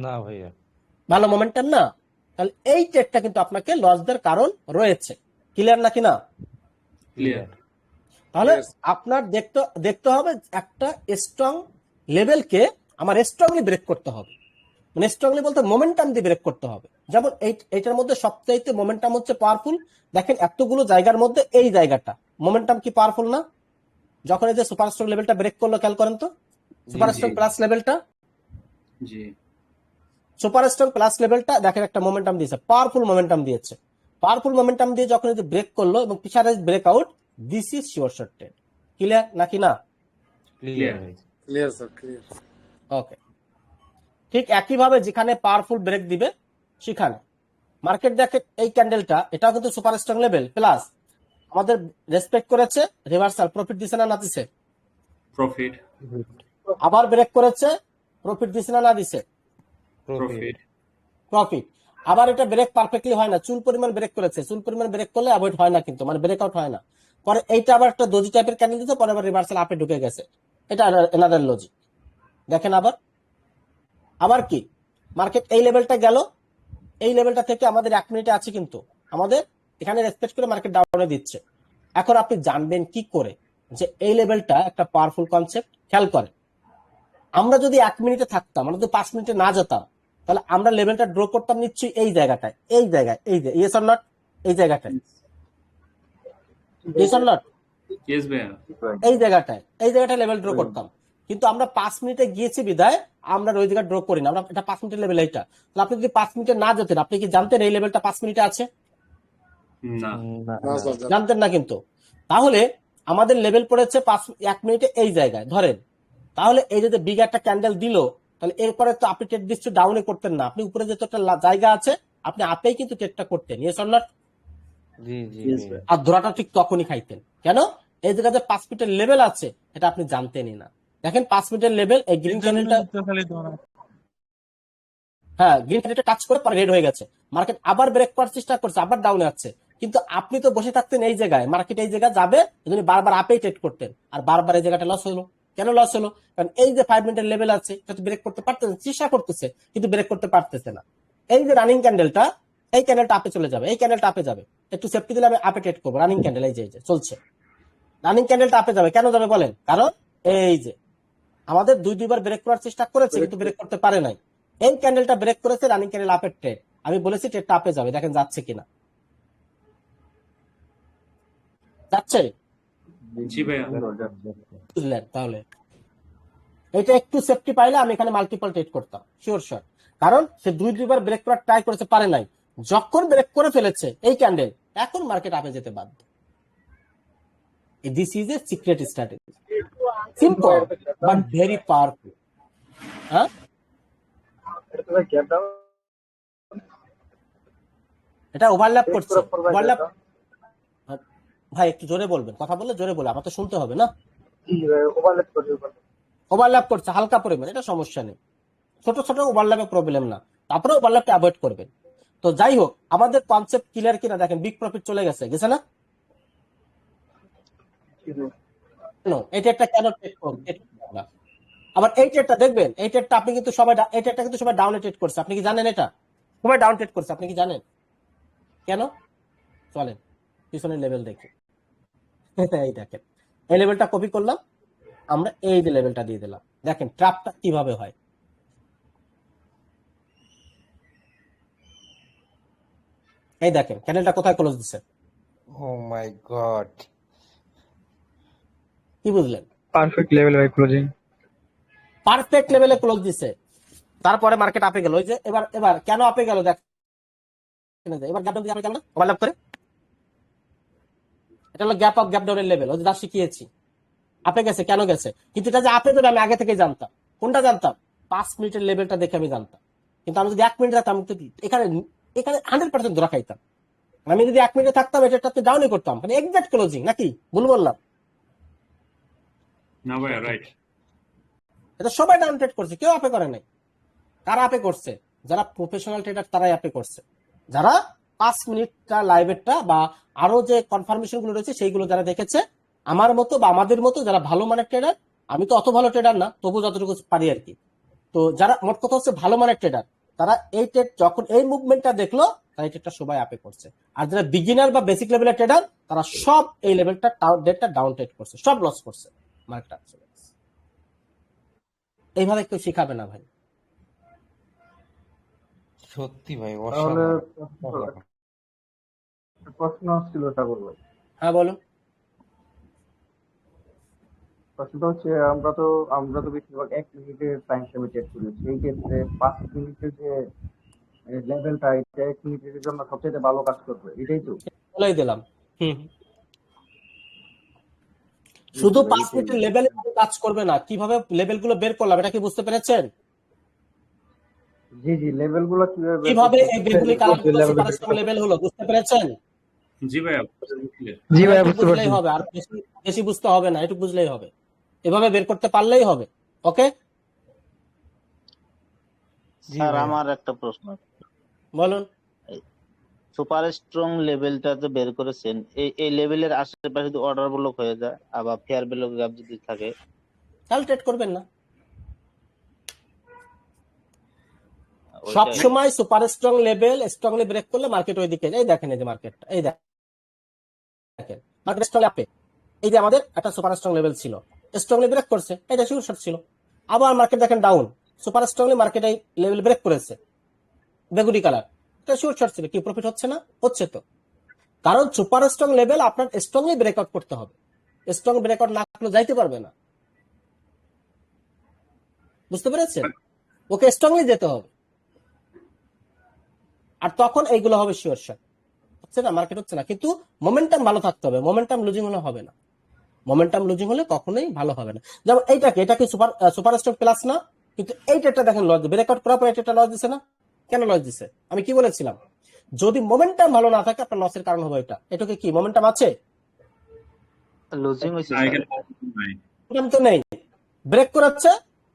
Speaker 4: না ভাইয়া,
Speaker 1: ভালো মোমেন্টাম না। তাহলে এই ট্রেডটা কিন্তু আপনাকে লস দেওয়ার কারণ রয়েছে। ক্লিয়ার নাকি না?
Speaker 5: ক্লিয়ার।
Speaker 1: তাহলে
Speaker 3: Yes.
Speaker 1: আপনার দেখতে হবে একটা স্ট্রং লেভেলকে আমার স্ট্রংলি ব্রেক করতে হবে, মানে স্ট্রংলি বলতে মোমেন্টাম দিয়ে ব্রেক করতে হবে। যেমন এইটার মধ্যে সবচাইতে মোমেন্টাম হচ্ছে পাওয়ারফুল। দেখেন এতগুলো জায়গার মধ্যে এই জায়গাটা মোমেন্টাম কি পাওয়ারফুল না? যখন এই যে সুপার স্ট্রং লেভেলটা ব্রেক করলো, খেয়াল করেন তো, সুপার স্ট্রং প্লাস লেভেলটা,
Speaker 5: জি।
Speaker 1: সুপার স্ট্রং প্লাস লেভেলটা দেখেন একটা মোমেন্টাম দিয়েছে, পাওয়ারফুল মোমেন্টাম দিয়েছে। পাওয়ারফুল মোমেন্টাম দিয়ে যখন এই যে ব্রেক করলো এবং পিছারে break out, this is sure short trade. Clear নাকি না?
Speaker 4: ক্লিয়ার ভাই।
Speaker 3: Clear sir, clear.
Speaker 1: ওকে, ঠিক একইভাবে যেখানে পাওয়ারফুল ব্রেক দিবে সেখানে মার্কেট দেখে এই ক্যান্ডেলটা, এটাও কিন্তু সুপার স্ট্রং লেভেল প্লাস আমাদের রেসপেক্ট করেছে, রিভার্সাল প্রফিট দিছে না দিছে,
Speaker 5: প্রফিট।
Speaker 1: আবার ব্রেক করেছে, প্রফিট দিছে না দিছে,
Speaker 5: প্রফিট।
Speaker 1: প্রফিট। আবার এটা ব্রেক পারফেক্টলি হয় না, চুল পরিমাণ ব্রেক করেছে, চুল পরিমাণ ব্রেক করলে অ্যাভয়েড হয় না কিন্তু, মানে ব্রেকআউট হয় না। পরে এইটা আবার একটা দোজি টাইপের ক্যান্ডেল দিতে, পরে আবার রিভার্সাল আপে ঢুকে গেছে, এটা এনাদার লজিক। দেখেন আবার কি মার্কেট এই লেভেলটা গেল, এই লেভেলটা থেকে আমাদের 1 মিনিটে আছে, কিন্তু আমাদের এখানে রেসপেক্ট করে মার্কেট ডাউনে দিচ্ছে। এখন আপনি জানবেন কি করে যে এই লেভেলটা একটা পাওয়ারফুল কনসেপ্ট? খেয়াল করেন, আমরা যদি 1 মিনিটে থাকতাম, আমরা যদি 5 মিনিটে না যেতাম, তাহলে আমরা লেভেলটা ড্র করতাম নিশ্চয়ই এই জায়গাটায়, এই জায়গায়, এই যে ইয়েস অর নট, এই জায়গাটায়, ইয়েস অর নট,
Speaker 5: ইয়েস ভাইয়া।
Speaker 1: এই জায়গাটায় লেভেল ড্র করতাম। কিন্তু আমরা 5 মিনিটে গিয়েছি বিদায় আমরা ওই জায়গায় ড্র করি না, আমরা এটা 5 মিনিটের লেভেল এইটা। তাহলে আপনি যদি 5 মিনিটে না যেতেন, আপনি কি জানতেন এই লেভেলটা 5 মিনিটে আছে?
Speaker 5: না।
Speaker 3: না স্যার,
Speaker 1: জানতেন না কিন্তু। তাহলে আমাদের লেভেল পড়েছে 1 মিনিটে এই জায়গায় ধরেন, তাহলে এই যে বিগ একটা ক্যান্ডেল দিল, তাহলে এরপরে তো আপনি ট্রেড ডিস্ট্রি ডাউনে করতেন না, আপনি উপরে যে একটা জায়গা আছে আপনি আপেই কিন্তু ট্রেডটা করতেন, yes or not?
Speaker 4: G G
Speaker 5: Yes,
Speaker 4: জি।
Speaker 5: ভাই।
Speaker 1: আর ধরাটা ঠিক তখনই খাইতেন। কেন? এই জায়গাতে 5 মিনিটের লেভেল আছে, এটা আপনি জানতেনই না। দেখেন 5 মিনিটের লেভেল, এই গ্রিন ক্যান্ডেলটা, হ্যাঁ গ্রিন ক্যান্ডেলটা টাচ করে পরে রেড হয়ে গেছে, মার্কেট আবার ব্রেক করার চেষ্টা করছে, আবার ডাউনে আছে, কিন্তু আপনি তো বসে থাকতেন এই জায়গায়, মার্কেট এই জায়গায় যাবে এজন্য বারবার আপেই ট্রেড করতেন, আর বারবার এই জায়গাটা লস হলো। কেন লস হলো? কারণ এই যে 5 মিনিটের লেভেল আছে এটা তো ব্রেক করতে পারতেছে, চেষ্টা করতেছে কিন্তু ব্রেক করতে পারতেছে না। এই যে রানিং ক্যান্ডেলটা, এই ক্যান্ডেলটা আপে চলে যাবে, এই ক্যান্ডেলটা আপে যাবে, একটু সেফটি দিলে আমি আপে ট্রেড করবো। রানিং ক্যান্ডেল এই যে চলছে, রানিং ক্যান্ডেলটা আপে যাবে, কেন যাবে বলেন? কারণ এই যে আমাদের দুইবার ব্রেক করার চেষ্টা করেছে কিন্তু ব্রেক করতে পারে নাই, এই ক্যান্ডেলটা ব্রেক করেছে, রানিং ক্যান্ডেল আপের ট্রেড, আমি বলেছি ট্রেডটা আপে যাবে, দেখেন যাচ্ছে কিনা, যাচ্ছে?
Speaker 5: জি ভাইয়া।
Speaker 1: বুঝলেন? তাহলে এটা একটু সেফটি পাইলে আমি এখানে মাল্টিপল ট্রেড করতাম শিওর শট, কারণ সে দুইবার ব্রেক করার ট্রাই করেছে, পারে নাই, যখন ব্রেক করে ফেলেছে এই ক্যান্ডেল, এখন মার্কেট আপে যেতে বাধ্য। This is a secret strategy, simple but very powerful. হ্যাঁ, এটা ওভারল্যাপ করছে। ওভারল্যাপ, ভাই একটু জোরে বলবেন, কথা বললে জোরে বলে, আমার তো শুনতে হবে না। ওভারল্যাপ করছে হালকা পরিমাণ, এটা সমস্যা নেই, ছোট ছোট ওভারল্যাপে প্রবলেম না, তারপরে ওভারল্যাপটা অ্যাভয়েড করবেন। তো যাই হোক, আমাদের কনসেপ্ট ক্লিয়ার কিনা দেখেন, বিগ প্রফিট চলে গেছে, গেছে না? কেন এটা একটা কেন ট্রেড করব? আবার এই ট্রেডটা দেখবেন, এই ট্রেডটা আপনি কিন্তু সবাই, এই ট্রেডটা কিন্তু সবাই ডাউনে ট্রেড করছে, আপনি কি জানেন? এটা সবাই ডাউন ট্রেড করছে, আপনি কি জানেন কেন? চলেন পিছনের লেভেল দেখি। এই দেখেন, এই লেভেলটা কপি করলাম, আমরা এই যে লেভেলটা দিয়ে দিলাম, দেখেন ট্র্যাপটা কিভাবে হয়। এই দেখেন ক্যান্ডেলটা কোথায় ক্লোজ দিছে,
Speaker 4: ও মাই গড,
Speaker 1: কি বুঝলেন?
Speaker 2: পারফেক্ট লেভেল ভাই ক্লোজিং।
Speaker 1: পারফেক্ট লেভেলে ক্লোজ দিছে, তারপরে মার্কেট আপে গেল। ওই যে এবার এবার কেন আপে গেল দেখেন, এবার গ্যাপ ডাউন দিয়ে আপে গেল না, ওভারল্যাপ করে। এটা হলো গ্যাপ আপ গ্যাপ ডাউনের লেভেল, ওই যে যা শিখিয়েছি। আপে গেছে, কেন গেছে? কিন্তু এটা যে আপে দেবে আমি আগে থেকে জানতাম। কোনটা জানতাম? 5 মিনিটের লেভেলটা দেখে আমি জানতাম। কিন্তু আমি যদি 1 মিনিট রাখতাম, এখানে এখানে 100% ধরা খাইতাম। আমি যদি 1 মিনিটে থাকতাম, এটা ডাউনে করতাম, মানে এক্সাক্ট ক্লোজিং। নাকি ভুল বললাম?
Speaker 5: না ভাইয়া, রাইট।
Speaker 1: এটা সবাই ডাউন ট্রেড করছে, কেউ আপে করে নাই। কারা আপে করছে? যারা প্রফেশনাল ট্রেডার, তারাই আপে করছে। যারা 5 মিনিটটা লাইভেরটা বা আরো যে কনফার্মেশন গুলো রয়েছে সেইগুলো যারা দেখেছে, আমার মতো বা আমাদের মতো যারা ভালো মানের ট্রেডার, আমি তো অত ভালো ট্রেডার না, তবু যতটুকু পারি আর কি। তো যারা, মোট কথা হচ্ছে ভালো মানের ট্রেডার, তারা এই ট্রেড যখন এই মুভমেন্টটা দেখলো, তারা এই ট্রেডটা সবাই আপে করছে। আর যারা বিগিনার বা বেসিক লেভেলের ট্রেডার, তারা সব এই লেভেলটা ডেটটা ডাউন ট্রেড করছে, সব লস করছে, মার্কেটটা চলে গেছে। এইভাবে কেউ শিখাবে না ভাই।
Speaker 4: সত্যি ভাই
Speaker 6: তাহলে
Speaker 4: অসাধারণ।
Speaker 6: প্রশ্ন ছিল সাগর ভাই।
Speaker 1: হ্যাঁ বলুন।
Speaker 6: প্রশ্নটা হচ্ছে, আমরা তো বেশিরভাগ 1 মিনিটের টাইম ফ্রেমে ট্রেড করি। সেই ক্ষেত্রে 5 মিনিটের যে লেভেলটা, এটা 1 মিনিটের জন্য সবচেয়ে ভালো কাজ করবে, এটাই তো?
Speaker 1: বলেই দিলাম। শুধু 5 মিনিটের লেভেলে কাজ করবে না, কিভাবে লেভেল গুলো বের করলাম এটা কি বুঝতে পেরেছেন?
Speaker 6: জি জি, লেভেল গুলো কিভাবে বের
Speaker 1: কিভাবে
Speaker 6: করতে
Speaker 1: এই বেগুনি কালার গুলো সুপারস্ট্রং লেভেল হলো, বুঝতে পেরেছেন?
Speaker 5: জি ভাইয়া,
Speaker 2: জি ভাই
Speaker 1: একটু
Speaker 2: বুঝতে
Speaker 1: বুঝলেই
Speaker 2: পারছি।
Speaker 1: হবে, আর বেশি বেশি বুঝতে হবে না, একটু বুঝলেই হবে। এভাবে বের করতে পারলেই হবে। ওকে,
Speaker 4: জি
Speaker 7: স্যার
Speaker 4: ভাই,
Speaker 7: আমার একটা প্রশ্ন।
Speaker 1: বলুন।
Speaker 7: সুপার স্ট্রং লেভেলটা তো বের করেছেন, এই লেভেলের আশেপাশে যদি অর্ডার ব্লক হয়ে যায় আবার ফেয়ার ভ্যালু গ্যাপ যদি থাকে,
Speaker 1: তাহলে ট্রেড করবেন না।
Speaker 7: ওইটা
Speaker 1: সব সময় super strong level strongly break করলে মার্কেট ওই দিকে যায়। এই দেখেন, এই যে মার্কেটটা, এই দেখেন মার্কেট স্ট্রং আপে। এই যে আমাদের একটা সুপার স্ট্রং লেভেল ছিল, স্ট্রংলি ব্রেক করছে, এটা শিওর শর্ট ছিল। আবার মার্কেট দেখেন ডাউন, সুপার স্ট্রংলি মার্কেট এই লেভেল ব্রেক করেছে, বেগুনি কালার, এটা শিওর শর্ট ছিল। কি প্রফিট হচ্ছে না? হচ্ছে তো। কারণ সুপার স্ট্রং লেভেল আপনার স্ট্রংলি ব্রেকআউট করতে হবে, স্ট্রং ব্রেকআউট না করলে যাইতে পারবে না। বুঝতে পেরেছেন? ওকে স্ট্রংলি যেতে হবে, আর তখন এইগুলো হবে শিওর শট। হচ্ছে না, মার্কেট হচ্ছে না, কিন্তু মোমেন্টাম ভালো থাকতে হবে। মোমেন্টাম লুজিং হলে হবে না, মোমেন্টাম লুজিং হলে কখনোই ভালো হবে না। যেমন এটা কি সুপার স্ট্রং প্লাস না? কিন্তু এইটা দেখেন লস, ব্রেকআউট করার পর এটা লস দিছে না? কেন লস দিছে? আমি কি বলেছিলাম? যদি মোমেন্টাম ভালো না থাকে আপনার লসের কারণ হবে এটা। এটাকে কি মোমেন্টাম আছে?
Speaker 7: লুজিং হয়েছে
Speaker 5: না,
Speaker 7: স্যার।
Speaker 5: এখানে নাই।
Speaker 1: মোমেন্টাম তো নেই, ব্রেক করাচ্ছে,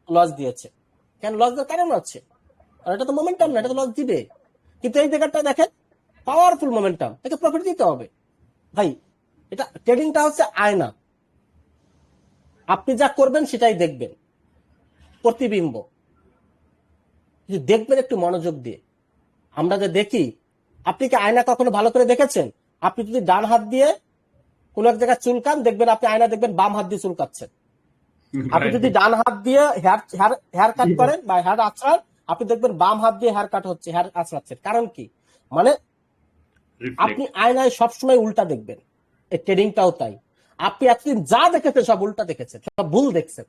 Speaker 1: লস দিয়েছে। কেন লস দেওয়ার কারণ আছে? আর এটা তো মোমেন্টাম না, এটা তো লস দিবে। কিন্তু এই জায়গাটা দেখেন, পাওয়ারফুল মোমেন্টাম, একে প্রফিট দিতে হবে ভাই। এটা ট্রেডিংটা হচ্ছে আয়না, আপনি যা করবেন সেটাই দেখবেন, প্রতিবিম্ব। দেখবেন একটু মনোযোগ দিয়ে। আমরা যে দেখি, আপনি কি আয়না কখনো ভালো করে দেখেছেন? আপনি যদি ডান হাত দিয়ে কোন এক জায়গায় চুলকান, দেখবেন আপনি আয়না দেখবেন বাম হাত দিয়ে চুলকাচ্ছেন। আপনি যদি ডান হাত দিয়ে হেয়ার কাট করেন বা হেয়ার আছড়ান, আপনি দেখবেন বাম হাত দিয়ে হেয়ার কাট হচ্ছে, হেয়ার আছড়াচ্ছেন। কারণ কি? মানে আপনি আয়নায় সবসময় উল্টা দেখবেন। এই ট্রেডিংটাও তাই। আপনি এতদিন যা দেখেছেন সব উল্টা দেখেছেন, সব ভুল দেখছেন।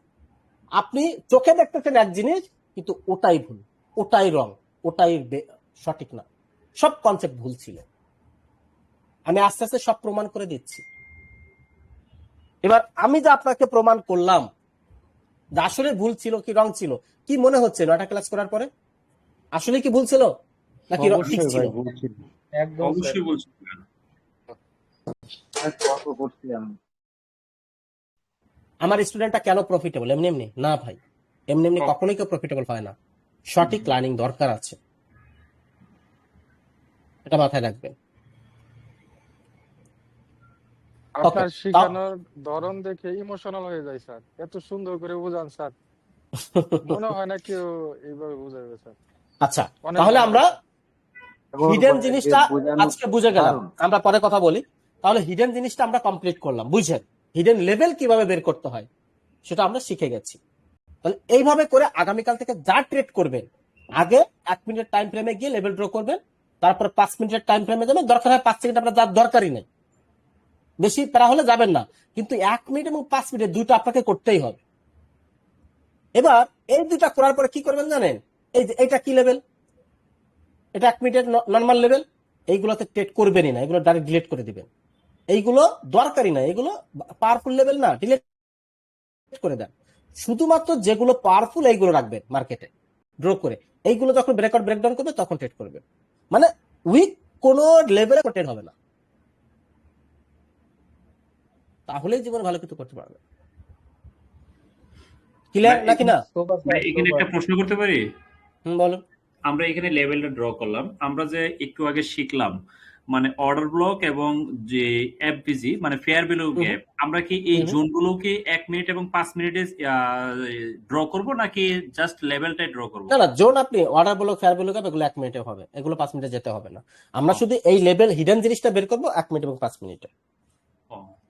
Speaker 1: আপনি চোখে দেখতেছেন এক জিনিস, কিন্তু ওটাই ভুল, ওটাই রং, ওটাই সঠিক না। সব কনসেপ্ট ভুল ছিল। আমি আস্তে আস্তে সব প্রমাণ করে দিচ্ছি। এবার আমি যে আপনাকে প্রমাণ করলাম যে আসলে ভুল ছিল কি রং ছিল, কি মনে হচ্ছে 9টা ক্লাস করার পরে? আসলে কি ভুল ছিল নাকি ঠিক
Speaker 4: অবশ্যই
Speaker 1: ছিল?
Speaker 4: ভাই ভুল ছিল।
Speaker 3: একদম স্যার।
Speaker 5: অবশ্যই বলছি
Speaker 6: গল্প করছি আমি।
Speaker 1: আমার স্টুডেন্টটা কেন প্রফিটেবল? এমনি এমনি না ভাই, এমনি এমনি কখনোই কেউ প্রফিটেবল হয় না। সঠিক প্ল্যানিং দরকার আছে, এটা মাথায় রাখবেন।
Speaker 3: আপনার
Speaker 1: ওকে,
Speaker 3: শেখানোর ধরন দেখে ইমোশনাল হয়ে যায় স্যার, এত সুন্দর করে বোঝান স্যার, মনে হয় না কেউ এইভাবে বোঝাবে স্যার,
Speaker 1: আচ্ছা
Speaker 3: অনেক
Speaker 1: তাহলে
Speaker 3: ভালো
Speaker 1: আমরা
Speaker 3: লাগছে।
Speaker 1: হিডেন
Speaker 6: যে
Speaker 1: জিনিসটা
Speaker 6: বোঝানো
Speaker 1: আজকে বুঝে গেলাম,
Speaker 6: দারুণ।
Speaker 1: আমরা পরে কথা বলি। তাহলে হিডেন জিনিসটা আমরা কমপ্লিট করলাম, বুঝছেন হিডেন লেভেল কিভাবে বের করতে হয় সেটা আমরা শিখে গেছি। তাহলে এইভাবে করে আগামীকাল থেকে যা ট্রেড করবেন, আগে 1 মিনিটের টাইম ফ্রেমে গিয়ে লেভেল ড্র করবেন, তারপর 5 মিনিটের টাইম ফ্রেমে যাবেন, দরকার হয় 5 সেকেন্ড আপনার যার দরকারই নেই, বেশি প্যারা হলে যাবেন না, কিন্তু 1 মিনিট এবং 5 মিনিট দুইটা আপনাকে করতেই হবে। এবার এই দুইটা করার পরে কি করবেন জানেন? এই যে এটা কি লেভেল, এটা 1 মিনিটের নর্মাল লেভেল, এইগুলোতে ট্রেড করবেনই না, এগুলো ডাইরেক্ট ডিলিট করে দিবেন। এইগুলো দরকারই না, এগুলো পাওয়ারফুল লেভেল না, ডিলিট করে দেন। শুধুমাত্র যেগুলো পাওয়ারফুল এইগুলো রাখবেন মার্কেটে ড্র করে, এইগুলো যখন ব্রেকআউট ব্রেকডাউন করবে তখন ট্রেড করবেন। মানে উইক কোন লেভেলে ট্রেড হবে না, তাহলেই জীবনে ভালো কিছু করতে পারবে। ক্লিয়ার নাকি না?
Speaker 5: এখানে একটা প্রশ্ন করতে পারি?
Speaker 1: বলো।
Speaker 5: আমরা এখানে লেভেলটা ড্র করলাম, আমরা যে একটু আগে শিখলাম মানে অর্ডার ব্লক এবং যে এফবিজি মানে ফেয়ার ভ্যালু গ্যাপ, আমরা কি এই জোনগুলোকে 1 মিনিট এবং 5 মিনিটে ড্র করব নাকি জাস্ট লেভেলটাই ড্র করব?
Speaker 1: না না, জোন আপনি অর্ডার বলো ফেয়ার ভ্যালু গ্যাপ এগুলো 1 মিনিটে হবে, এগুলো 5 মিনিটে যেতে হবে না। আমরা শুধু এই লেভেল হিডেন জিনিসটা বের করবো 1 মিনিট এবং 5 মিনিটে।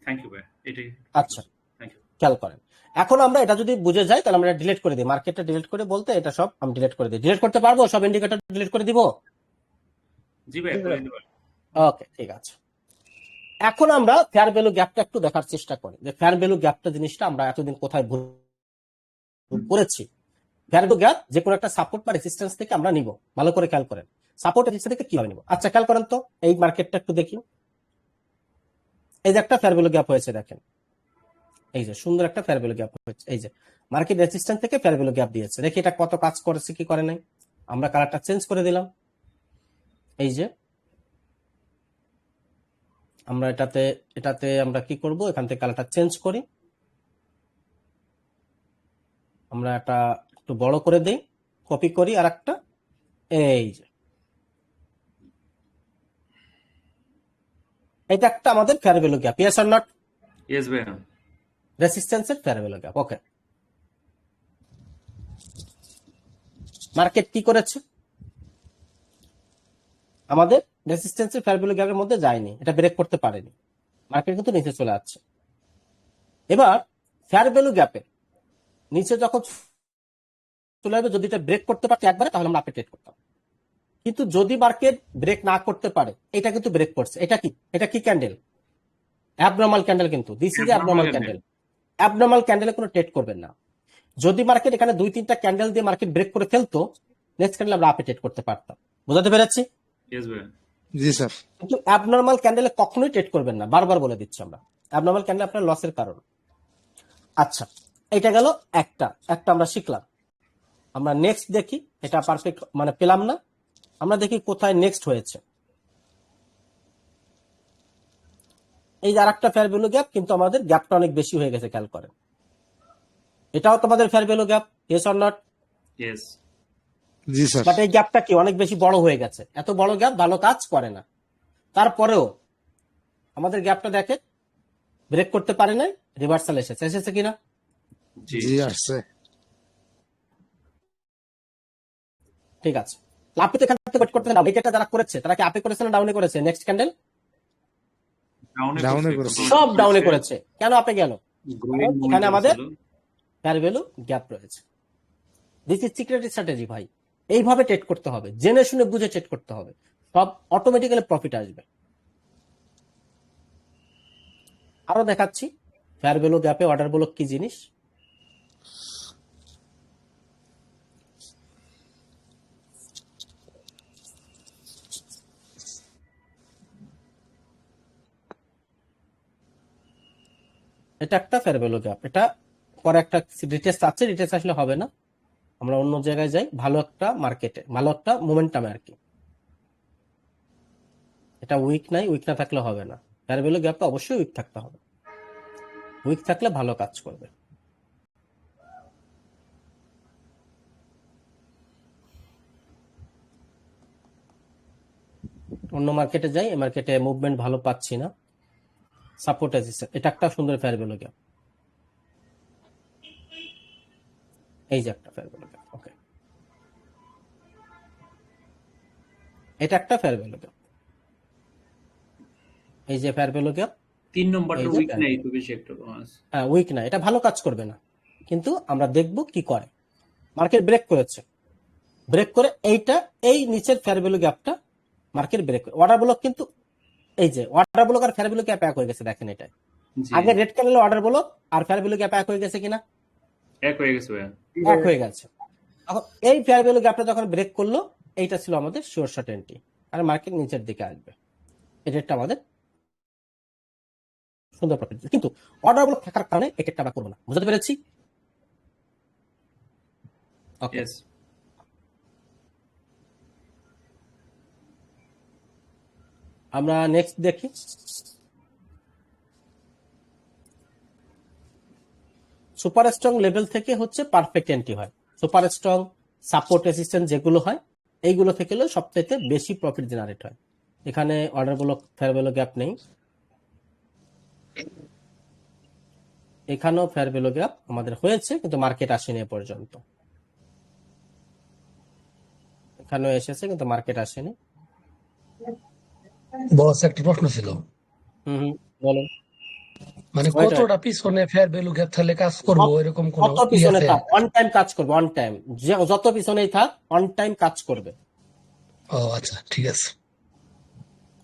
Speaker 5: থ্যাংক ইউ ভাই, এটাই।
Speaker 1: আচ্ছা
Speaker 5: থ্যাংক ইউ।
Speaker 1: খেয়াল করেন, এখন আমরা এটা যদি বুঝে যাই তাহলে আমরা ডিলিট করে দিই, মার্কেটটা ডিলিট করে বলতে এটা সব আমি ডিলিট করে দিই। ডিলিট করতে পারবো? সব ইন্ডিকেটর ডিলিট করে দিব?
Speaker 5: জি ভাই, করে দিতে পারেন।
Speaker 1: ওকে ঠিক আছে। এখন আমরা ফেয়ার ভ্যালু গ্যাপটা একটু দেখার চেষ্টা করি যে ফেয়ার ভ্যালু গ্যাপটা জিনিসটা আমরা এতদিন কোথায় ভুল করেছি। ফেয়ার ভ্যালু গ্যাপ যে কোনো একটা সাপোর্ট বা রেজিস্ট্যান্স থেকে আমরা নিব, ভালো করে খেয়াল করেন সাপোর্ট রেজিস্ট্যান্স থেকে কিভাবে নিব। আচ্ছা খেয়াল করেন তো এই মার্কেটটা একটু দেখি, এই যে একটা ফেয়ার ভ্যালু গ্যাপ হয়েছে দেখেন, এই যে সুন্দর একটা ফেয়ার ভ্যালু গ্যাপ হয়েছে, এই যে মার্কেট রেজিস্ট্যান্স থেকে ফেয়ার ভ্যালু গ্যাপ দিয়েছে, দেখি এটা কত কাজ করেছে কি করে নাই। আমরা কালারটা চেঞ্জ করে দিলাম, এই যে আমরা এটাতে এটাতে আমরা কি করব, এখান থেকে কালারটা চেঞ্জ করি, আমরা এটা একটু বড় করে দেই, কপি করি আর একটা, এই যে এটা একটা আমাদের fair value gap, yes or not?
Speaker 5: Yes ভাইয়া।
Speaker 1: রেসিস্ট্যান্সের ফেয়ার ভ্যালু গ্যাপ। ওকে, মার্কেট কি করেছে? আমাদের রেসিস্ট্যান্সের ফেয়ার ভ্যালু গ্যাপের মধ্যে যায়নি, এটা ব্রেক করতে পারেনি, মার্কেট কিন্তু নিচে চলে আসছে। এবার ফেয়ার ভ্যালু গ্যাপে নিচে যখন চলে যাবে, যদি এটা ব্রেক করতে পারতো একবারে তাহলে আমরা আপডেট করতাম, কিন্তু যদি মার্কেট ব্রেক না করতে পারে, এটা কিন্তু ব্রেক করছে, এটা কি, এটা কি ক্যান্ডেল? অ্যাবনর্মাল ক্যান্ডেল, কিন্তু this is abnormal candle. Abnormal ক্যান্ডেলে কোনো ট্রেড করবেন না। যদি মার্কেট এখানে 2-3টা ক্যান্ডেল দিয়ে মার্কেট ব্রেক করে ফেলতো, নেক্সট ক্যান্ডেল আমরা আপডেট করতে পারতাম। বুঝাতে পেরেছি?
Speaker 5: ইয়েস ভাইয়া।
Speaker 8: জি স্যার।
Speaker 1: কিন্তু অ্যাবনর্মাল ক্যান্ডেলে কখনোই ট্রেড করবেন না, বারবার বলে দিচ্ছি আমরা, অ্যাবনর্মাল ক্যান্ডেল আপনার লসের কারণ। আচ্ছা এটা গেল একটা একটা আমরা শিখলাম। আমরা নেক্সট দেখি, এটা পারফেক্ট মানে পেলাম না, আমরা দেখি কোথায় নেক্সট হয়েছে। এই যে আরেকটা ফেয়ার ভ্যালু গ্যাপ, কিন্তু আমাদের গ্যাপটা অনেক বেশি হয়ে গেছে, খেয়াল করেন। এটাও তোমাদের fair value gap, yes or not?
Speaker 5: Yes.
Speaker 8: G sir.
Speaker 1: But এই গ্যাপটা কি অনেক বেশি বড় হয়ে গেছে, এত বড় গ্যাপ ভালো কাজ করে না। তারপরেও আমাদের গ্যাপটা দেখে ব্রেক করতে পারে নাই, রিভার্সাল এসেছে, এসেছে কিনা?
Speaker 5: জি।
Speaker 8: জি আসছে।
Speaker 1: ঠিক আছে, আপনি তো এখান থেকে ওয়েট করতেছেন, এটা যারা করেছে তারা কি আপে করেছে না ডাউনে করেছে? নেক্সট ক্যান্ডেল
Speaker 8: ডাউনে করেছে।
Speaker 1: সব ডাউনে করেছে, কেন আপে গেল?
Speaker 5: গ্রোইং
Speaker 1: এখানে আমাদের
Speaker 5: ছিল।
Speaker 1: ফেয়ার ভ্যালু গ্যাপ রয়েছে। দিস ইজ সিক্রেট স্ট্র্যাটেজি ভাই, এইভাবে ট্রেড করতে হবে, জেনে শুনে বুঝে ট্রেড করতে হবে, সব অটোমেটিক্যালি প্রফিট আসবে। আরো দেখাচ্ছি ফেয়ার ভ্যালু গ্যাপে অর্ডার ব্লক কি জিনিস। এটা একটা ফেয়ার ভ্যালু গ্যাপ। এটা পরে একটা রিটেস্ট আছে, রিটেস্ট আসলে হবে না, আমরা অন্য জায়গায় যাই, ভালো একটা মার্কেটে, ভালো একটা মোমেন্টামে আর কি। এটা উইক নাই, উইক না থাকলে হবে না। ফেয়ার ভ্যালু গ্যাপটা অবশ্যই উইক থাকতে হবে, উইক থাকলে ভালো কাজ করবে। অন্য মার্কেটে যাই, এই মার্কেটে মুভমেন্ট ভালো পাচ্ছি না, সাপোর্ট রেজিস্ট্যান্স, এটা একটা সুন্দর ফেয়ার ভ্যালু গ্যাপ। এই যে একটা ফেয়ার ভ্যালু গ্যাপ, ওকে, এটা একটা ফেয়ার ভ্যালু গ্যাপ। এই যে ফেয়ার ভ্যালু গ্যাপ,
Speaker 5: 3 নম্বরটা
Speaker 1: এই যে
Speaker 5: উইক
Speaker 1: fair
Speaker 5: নাই,
Speaker 1: value।
Speaker 5: একটু বেশি একটা আছে।
Speaker 1: হ্যাঁ, উইক না, এটা ভালো কাজ করবে না, কিন্তু আমরা দেখব কি করে। মার্কেট ব্রেক করেছে, ব্রেক করে এইটা, এই নিচের ফেয়ার ভ্যালু গ্যাপটা মার্কেট ব্রেক করে অর্ডার ব্লক, কিন্তু এই যে অর্ডার ব্লক আর ফেয়ার ভ্যালু গ্যাপ এক হয়ে গেছে, দেখেন এটা
Speaker 5: জি,
Speaker 1: আগে রেড ক্যান্ডেল অর্ডার ব্লক আর ফেয়ার ভ্যালু গ্যাপ এক হয়ে গেছে কিনা,
Speaker 5: এক হয়ে গেছে ভাইয়া।
Speaker 1: এক হয়ে গেছে। এখন এই ফেয়ার ভ্যালু গ্যাপটা যখন ব্রেক করলো, এইটা ছিল আমাদের শিওর শর্ট এন্ট্রি, আর মার্কেট নিচের দিকে আসবে, এই রেটটা আমাদের সুন্দর প্রফিট। কিন্তু অর্ডার ব্লক থাকার কারণে এটা আমরা করবো না, বুঝতে পেরেছি? ওকে,
Speaker 5: Yes.
Speaker 1: আমরা নেক্সট দেখি। সুপার স্ট্রং লেভেল থেকে হচ্ছে পারফেক্ট এন্ট্রি হয়। সুপার স্ট্রং, সাপোর্ট রেজিস্ট্যান্স যেগুলো হয়, এইগুলো থেকে সবথেকে বেশি প্রফিট জেনারেট হয়। এখানে order block, fair value gap নেই, এখানেও ফেয়ার ভ্যালু গ্যাপ আমাদের হয়েছে, কিন্তু মার্কেট আসেনি এ পর্যন্ত। এখানেও এসেছে, কিন্তু মার্কেট আসেনি।
Speaker 9: বস একটা প্রশ্ন ছিল,
Speaker 1: বলুন।
Speaker 9: মানে
Speaker 1: Wait, wait.
Speaker 9: কতটা পিছনে ফেয়ার ভ্যালু গ্যাপ তাহলে কাজ করবো, এরকম কোন
Speaker 1: কত পিছনে থাক, অন টাইম কাজ করবে, অন টাইম, যত পিছনেই থাক অন টাইম কাজ করবে,
Speaker 9: ও আচ্ছা ঠিক আছে।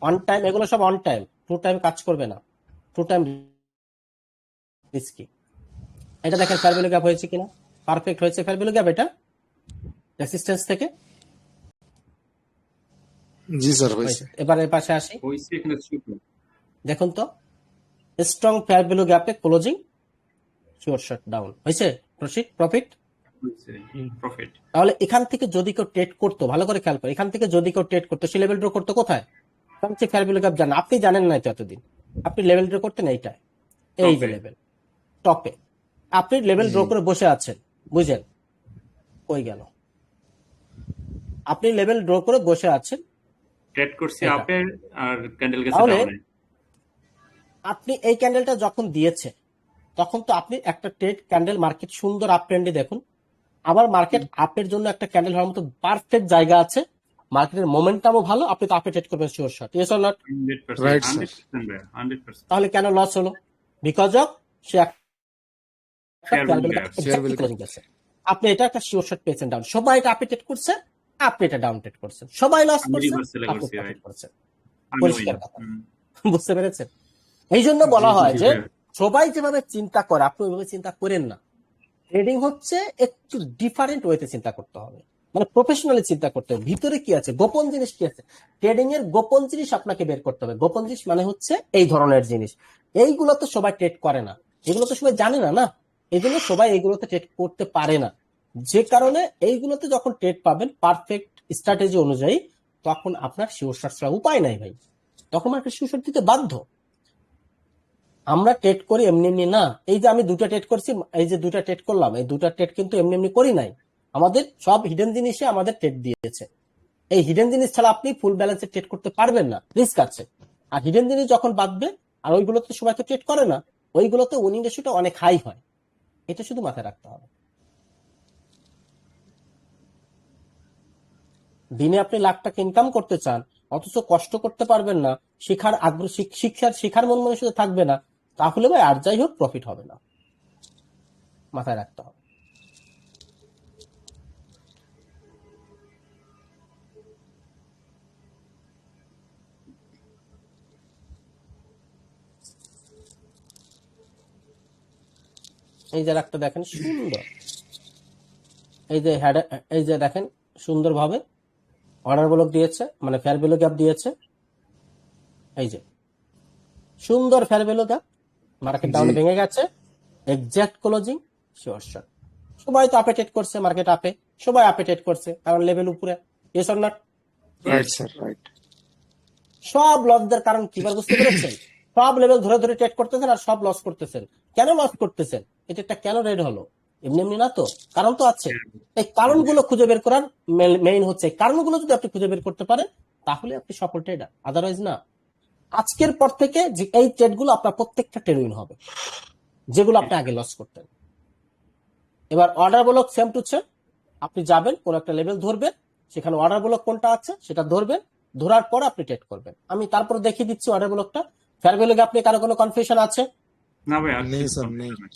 Speaker 1: অন টাইম, এগুলো সব অন টাইম, টু টাইম কাজ করবে না, টু টাইম রিস্কি। এটা দেখেন ফেয়ার ভ্যালু গ্যাপ হয়েছে কিনা, পারফেক্ট হয়েছে ফেয়ার ভ্যালু গ্যাপ, এটা রেসিস্ট্যান্স থেকে
Speaker 8: জি স্যার
Speaker 1: হয়েছে।
Speaker 8: হয়েছে।
Speaker 1: এবার এর পাশে আসি,
Speaker 5: হইছে এখানে ছোট।
Speaker 1: দেখুন তো, স্ট্রং ফেয়ার ভ্যালু গ্যাপে ক্লোজিং শিওর শট ডাউন হয়েছে, প্রফিট।
Speaker 5: হইছে প্রফিট।
Speaker 1: তাহলে এখান থেকে যদি কেউ ট্রেড করতো, ভালো করে খেয়াল করে, এখান থেকে যদি কেউ ট্রেড করতো, সে লেভেল ড্র করতো কোথায়? কারণ সে ফেয়ার ভ্যালু গ্যাপ জানেন, আপনি জানেন না তো এতদিন, আপনি লেভেল ড্র করতেন এইটা, এই যে
Speaker 5: Top এ।
Speaker 1: লেভেল টপে, আপনি লেভেল ড্র করে বসে আছেন, বুঝেন? কই গেল? আপনি লেভেল ড্র করে বসে আছেন,
Speaker 5: ট্রেড করছি
Speaker 1: এটা।
Speaker 5: আপে আর ক্যান্ডেল গেছে
Speaker 1: তাহলে
Speaker 5: ডাউনে।
Speaker 1: আপনি এই ক্যান্ডেলটা যখন দিয়েছে, তখন তো আপনি একটা ট্রেড ক্যান্ডেল, মার্কেট সুন্দর আপ ট্রেন্ডে দেখুন, আবার মার্কেট আপের জন্য একটা ক্যান্ডেল হওয়ার মতো পারফেক্ট জায়গা আছে, মার্কেটের মোমেন্টামও ভালো, আপনি তো আপে ট্রেড করবেন sure shot, yes or not?
Speaker 5: 100%,
Speaker 8: Right, sir.
Speaker 5: 100% ভাইয়া, 100%।
Speaker 1: তাহলে কেন লস হলো? বিকজ অফ সে একটা
Speaker 5: Fair
Speaker 1: fair
Speaker 5: value
Speaker 1: value
Speaker 5: gap.
Speaker 1: exactly
Speaker 8: Fair value
Speaker 1: closing গেছে। আপনি এটা একটা শিওর শট পেয়েছেন ডাউন, সবাই এটা আপে ট্রেড করছে, আপনি এটা ডাউন ট্রেড করছেন, সবাই লস
Speaker 5: আমি
Speaker 1: করছে,
Speaker 5: reverse এ
Speaker 1: আপনি
Speaker 5: করছি,
Speaker 1: প্রফিট
Speaker 5: right?
Speaker 1: করছেন,
Speaker 5: আমি
Speaker 1: পরিষ্কার
Speaker 5: win।
Speaker 1: কথা।
Speaker 5: হুম।
Speaker 1: বুঝতে পেরেছেন? এই জন্য বলা হয়
Speaker 5: জি
Speaker 1: যে
Speaker 5: ভাইয়া।
Speaker 1: সবাই যেভাবে চিন্তা করে আপনি ওইভাবে চিন্তা করেন না। ট্রেডিং হচ্ছে একটু ডিফারেন্ট ওয়েতে চিন্তা করতে হবে, মানে প্রফেশনালি চিন্তা করতে হবে, ভিতরে কি আছে, গোপন জিনিস কি আছে, ট্রেডিং এর গোপন জিনিস আপনাকে বের করতে হবে। গোপন জিনিস মানে হচ্ছে এই ধরনের জিনিস, এইগুলো তো সবাই ট্রেড করে না, এগুলো তো সবাই জানে না, না, এই জন্য সবাই এইগুলোতে ট্রেড করতে পারে না। যে কারণে এইগুলোতে যখন ট্রেড পাবেন পারফেক্ট স্ট্র্যাটেজি অনুযায়ী, তখন আপনার শিওর শট ছাড়া উপায় নাই ভাই, তখন মার্কেট শিওর শট দিতে বাধ্য। আমরা ট্রেড করি এমনি এমনি না, এই যে আমি দুটা ট্রেড করছি, এই যে দুটা ট্রেড করলাম, এই দুটা ট্রেড কিন্তু এমনি এমনি করি নাই, আমাদের সব হিডেন জিনিসে আমাদের ট্রেড দিয়েছে। এই হিডেন জিনিস ছাড়া আপনি ফুল ব্যালেন্সে ট্রেড করতে পারবেন না, রিস্ক আছে। আর হিডেন জিনিস যখন বাঁধবে, আর ওইগুলোতে সবাই তো ট্রেড করে না, ওইগুলোতে উইনিং রেশিওটা অনেক হাই হয়, এটা শুধু মাথায় রাখতে হবে। দিনে আপনি লাখ টাকা ইনকাম করতে চান, অথচ কষ্ট করতে পারবেন না, শিখার আগ্রহ, শিখার মন মানসিকতা থাকবে না, তাহলে ভাই আর যাই হোক প্রফিট হবে না, মাথায় রাখতে হবে। এই যে একটা দেখেন সুন্দর, এই যে এই যে দেখেন সুন্দরভাবে অর্ডার ব্লক দিয়েছে, মানে ফেয়ার ভ্যালু গ্যাপ দিয়েছে, এই যে সুন্দর ফেয়ার ভ্যালু গ্যাপ, মার্কেট ডাউনে ভেঙে গেছে, এক্সাক্ট ক্লোজিং, শিওর শট। সবাই তো আপে ট্রেড করছে, মার্কেট আপে, সবাই আপে ট্রেড করছে, কারণ লেভেল উপরে। Yes or not?
Speaker 8: Right sir, right.
Speaker 1: সব লসদের কারণ কি এবার বুঝতে পেরেছেন? সব লেভেল ধরে ধরে ট্রেড করতেছেন আর সব লস করতেছেন। কেন লস করতেছেন? এটা কেন রেড হলো? এমনি এমনি না তো, কারণ তো আছে। এই কারণগুলো খুঁজে বের করার মেইন হচ্ছে, এই কারণগুলো যদি আপনি খুঁজে বের করতে পারেন তাহলে আপনি সফল ট্রেডার, আদারওয়াইজ না। আজকের পর থেকে যে এই ট্রেডগুলো আপনার প্রত্যেকটা ট্রেড উইন হবে, যেগুলো আপনি আগে লস করতেন। এবার order block same to same, আপনি যাবেন কোন একটা লেভেল ধরবেন, সেখানে অর্ডার ব্লক কোনটা আছে সেটা ধরবেন, ধরার পর আপনি ট্রেড করবেন। আমি তারপর দেখিয়ে দিচ্ছি অর্ডার ব্লকটা। ফেয়ার ভ্যালুকে আপনি কারো কোনো কনফিউশন আছে?
Speaker 5: না ভাই, আর
Speaker 8: নেই
Speaker 5: কিছু
Speaker 8: স্যার,
Speaker 5: বলার
Speaker 8: নেই।
Speaker 5: নাই।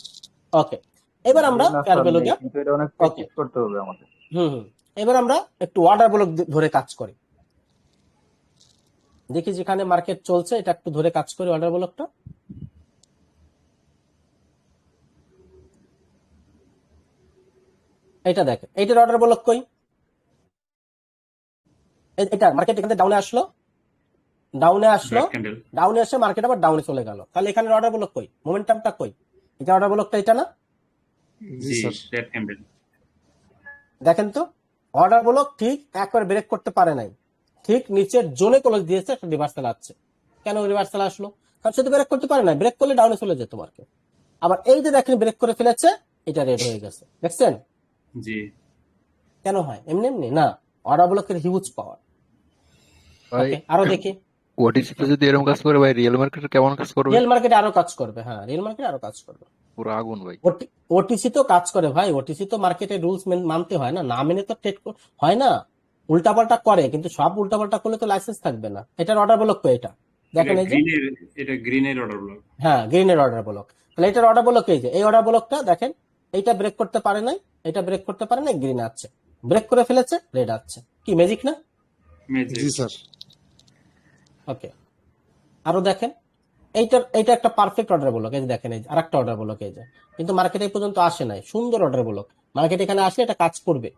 Speaker 1: ওকে, এবার আমরা
Speaker 6: না
Speaker 1: ফেয়ার
Speaker 6: স্যার,
Speaker 1: ভ্যালুকে,
Speaker 6: নেই, কিন্তু এটা অনেক
Speaker 1: ওকে,
Speaker 6: প্র্যাকটিস করতে হবে আমাদের।
Speaker 1: এবার আমরা একটু অর্ডার ব্লক ধরে কাজ করি, দেখি যেখানে মার্কেট চলছে এটা একটু ধরে কাজ করি অর্ডার ব্লকটা। এটা দেখেন, এইটার অর্ডার ব্লক কই? এটা মার্কেট এখান থেকে ডাউনে আসলো, ডাউনে আসলো,
Speaker 5: ব্ল্যাক ক্যান্ডেল।
Speaker 1: ডাউনে এসে মার্কেট আবার ডাউনে চলে গেল। তাহলে এখানে অর্ডার ব্লক কই? মোমেন্টামটা কই? এটা অর্ডার ব্লকটা এটা না?
Speaker 8: জি
Speaker 5: জি,
Speaker 8: স্যার।
Speaker 5: Red candle.
Speaker 1: দেখেন তো, অর্ডার ব্লক ঠিক একবার ব্রেক করতে পারে নাই, ঠিক নিচের জোনে ক্লোজ দিয়েছে, একটা রিভার্সাল আসছে। কেন রিভার্সাল আসলো? কারণ সে তো ব্রেক করতে পারে না, ব্রেক করলে ডাউনে চলে যেত মার্কেট। আবার এই যে দেখেন ব্রেক করে ফেলেছে, এটা রেড হয়ে গেছে, দেখছেন?
Speaker 5: জি
Speaker 1: কেন হয়? এমনি এমনি না, অর্ডার ব্লকের হিউজ পাওয়ার।
Speaker 2: ভাই
Speaker 1: ওকে, আরো দেখি।
Speaker 2: ওটিসি তে যদি এরকম কাজ করে ভাই, রিয়েল মার্কেটে কেমন কাজ করবে?
Speaker 1: রিয়েল মার্কেটে আরো কাজ করবে, হ্যাঁ রিয়েল মার্কেটে আরো কাজ করবে।
Speaker 2: পুরো আগুন ভাই।
Speaker 1: ওটিসি তো কাজ করে ভাই, ওটিসি তো মার্কেটের রুলস মানতে হয় না, না মেনে তো ট্রেড হয় না। উল্টাপাল্টা করে, কিন্তু সব উল্টাপাল্টা করলে তো লাইসেন্স থাকবে না। এটার অর্ডার ব্লক তো এটা দেখেন, এই যে
Speaker 5: এটা গ্রিনের অর্ডার ব্লক।
Speaker 1: হ্যাঁ গ্রিনের অর্ডার ব্লক। তাহলে এটার অর্ডার ব্লক এই যে, এই অর্ডার ব্লকটা দেখেন, এইটা ব্রেক করতে পারে নাই, এটা ব্রেক করতে পারে নাই, গ্রিন আছে, ব্রেক করে ফেলেছে, রেড আছে। কি ম্যাজিক না?
Speaker 8: জি স্যার।
Speaker 1: ওকে, আরো দেখেন, এইটা একটা পারফেক্ট অর্ডার ব্লক, এই যে দেখেন, এই যে আরেকটা অর্ডার ব্লক, এই যে কিন্তু মার্কেটে এই পর্যন্ত আসে নাই, সুন্দর অর্ডার ব্লক। মার্কেট এখানে আসলে এটা কাজ করবে,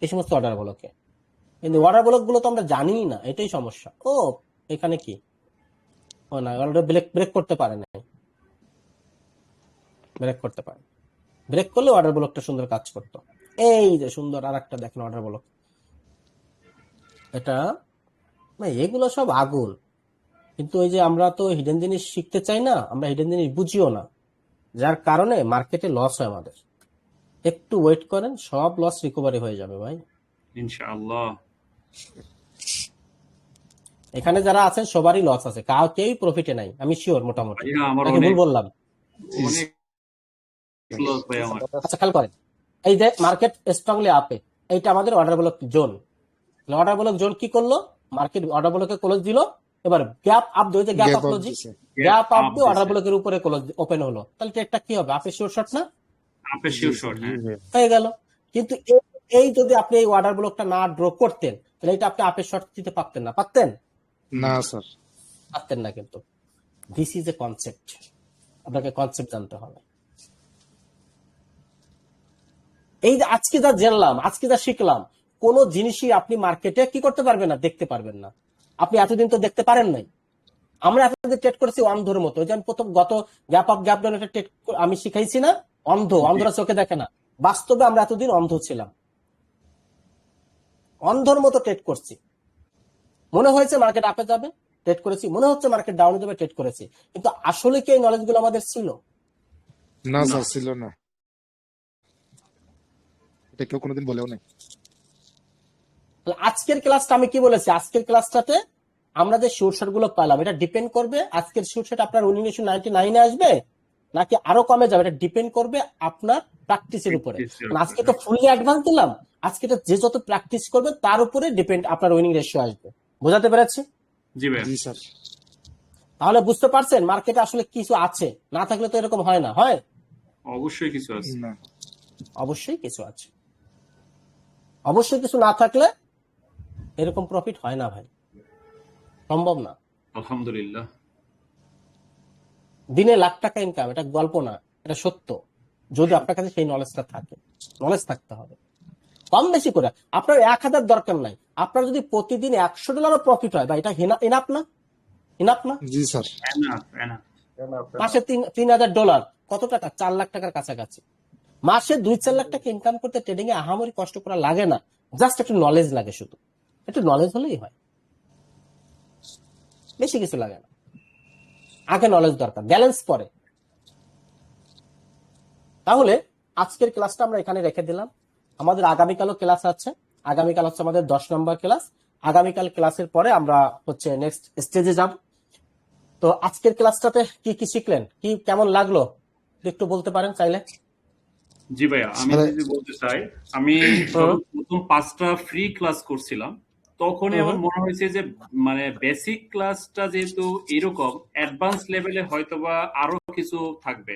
Speaker 1: এই সমস্ত অর্ডার ব্লকে। কিন্তু অর্ডার ব্লক গুলো তো আমরা জানি না, এটাই সমস্যা। ও এখানে কি, ও না, ব্রেক করতে পারে নাই, ব্রেক করতে পারে, ব্রেক করলে অর্ডার ব্লকটা সুন্দর কাজ করতো। এই যে সুন্দর আরেকটা দেখেন অর্ডার ব্লক, এটা ভাই এগুলো সব আগুন। কিন্তু ওই যে আমরা তো হিডেন জিনিস শিখতে চাই না, আমরা হিডেন জিনিস বুঝিও না, যার কারণে মার্কেটে লস হয় আমাদের। একটু ওয়েট করেন, সব লস রিকভারি হয়ে যাবে ভাই।
Speaker 5: ইনশাআল্লাহ।
Speaker 1: এখানে যারা আছেন সবারই লস আছে, কেউই প্রফিটে নাই, আমি শিওর মোটামুটি।
Speaker 5: ভাইয়া আমার
Speaker 1: নাকি ভুল বললাম?
Speaker 5: অনেক লস ভাই আমার।
Speaker 1: আচ্ছা খেয়াল করেন, এই যে মার্কেট স্ট্রংলি আপে, এইটা আমাদের order block zone. Order block zone কি করলো? মার্কেট অর্ডার ব্লকে ক্লোজ দিল, এবার গ্যাপ আপ দিয়ে gap
Speaker 8: gap
Speaker 1: up
Speaker 8: up
Speaker 1: closing,
Speaker 8: দিছে।
Speaker 1: গ্যাপ আপ
Speaker 5: up
Speaker 1: দিয়ে অর্ডার
Speaker 5: দিছে।
Speaker 1: ব্লকের উপরে ক্লোজ ওপেন হলো। তাহলে ট্রেডটা কি হবে? আপে শিওর শট না
Speaker 5: আপে শিওর শট, হ্যাঁ।
Speaker 1: হয়ে গেল। কিন্তু এই যদি আপনি এই অর্ডার ব্লকটা না ড্র করতেন, তাহলে এটা আপনি আপের শর্ট দিতে পারতেন না, পারতেন?
Speaker 8: না স্যার।
Speaker 1: পারতেন না। কিন্তু দিস ইজ এ কনসেপ্ট, আপনাকে কনসেপ্ট জানতে হবে। এই যে আজকে যা জানলাম, আজকে যা শিখলাম, কোন জিনিসই আপনি মার্কেটে কি করতে পারবেন না, দেখতে পারবেন না। আপনি এতদিন তো দেখতে পারেন নাই। আমরা এতদিন ট্রেড করেছি অন্ধর মতো। ওই যে আমি প্রথম গত গ্যাপ আপ গ্যাপ ডাউন একটা ট্রেড আমি শিখাইছি না, অন্ধরা চোখে দেখে না। বাস্তবে আমরা এতদিন অন্ধ ছিলাম, অন্ধর মতো ট্রেড করছি। মনে হয়েছে মার্কেট আপে যাবে, ট্রেড করেছি, মনে হচ্ছে মার্কেট ডাউনে যাবে, ট্রেড করেছি। কিন্তু আসলে কি এই নলেজ গুলো আমাদের ছিল?
Speaker 8: না স্যার, ছিল না। এটা কেউ কোনোদিন বলেও নাই।
Speaker 1: আজকের ক্লাসটা আমি কি বলেছি? আজকের ক্লাসটাতে আমরা যে শিওরশট গুলো পেলাম, এটা ডিপেন্ড করবে আজকের শিওরশট আপনার উইনিং রেশিও 99 আসবে নাকি আরো কমে যাবে, এটা ডিপেন্ড করবে আপনার প্র্যাকটিসের উপরে। আজকে তো ফুললি অ্যাডভান্স দিলাম, আজকে তো যে যত প্র্যাকটিস করবে তার উপরে ডিপেন্ড আপনার উইনিং রেশিও আসবে। বোঝাতে পেরেছি?
Speaker 5: জি ভাই।
Speaker 8: জি স্যার।
Speaker 1: তাহলে বুঝতে পারছেন মার্কেটে আসলে কিছু আছে, না থাকলে তো এরকম হয় না। হয়
Speaker 5: অবশ্যই কিছু আছে।
Speaker 8: না।
Speaker 1: অবশ্যই কিছু আছে, অবশ্যই কিছু না থাকলে এরকম প্রফিট হয় না ভাই, সম্ভব না।
Speaker 5: আলহামদুলিল্লাহ।
Speaker 1: দিনে লাখ টাকা ইনকাম, এটা গল্প না, এটা সত্য। যদি আপনার কাছে সেই নলেজটা থাকে, নলেজ থাকতে হবে। কম বেশি করে আপনার 1000 দরকার নাই, আপনার যদি প্রতিদিন $100 প্রফিট হয়, বা এটা ইনাফ না? ইনাফ না?
Speaker 8: জি স্যার।
Speaker 5: Enough enough.
Speaker 1: মাসে $3,000 কত টাকা? 4 লাখ টাকার কাছাকাছি। মাসে 2-4 লাখ টাকা ইনকাম করতে ট্রেডিং এ আহামরি কষ্ট করা লাগে না, জাস্ট একটু নলেজ লাগে, শুধু একটু নলেজ হলেই হয়, বেশি কিছু লাগে না। আগে নলেজ দরকার, ব্যালেন্স পরে। তাহলে আজকের ক্লাসটা আমরা এখানে রেখে দিলাম। আমাদের আগামীকালও ক্লাস আছে, আগামীকাল হচ্ছে আমাদের 10 নম্বর ক্লাস। আগামীকাল ক্লাসের পরে আমরা হচ্ছে নেক্সট স্টেজে যাব। তো আজকের ক্লাসটাতে কি কি শিখলেন, কি কেমন লাগলো একটু বলতে পারেন চাইলে।
Speaker 5: জি ভাইয়া, আমি
Speaker 8: স্যার
Speaker 5: যদি বলতে চাই, আমি যখন প্রথম 5টা ফ্রি ক্লাস করছিলাম তখনই আমার মনে হয়েছে যে মানে বেসিক ক্লাসটা যেহেতু এরকম, অ্যাডভান্স লেভেলে হয়তোবা আরো কিছু থাকবে।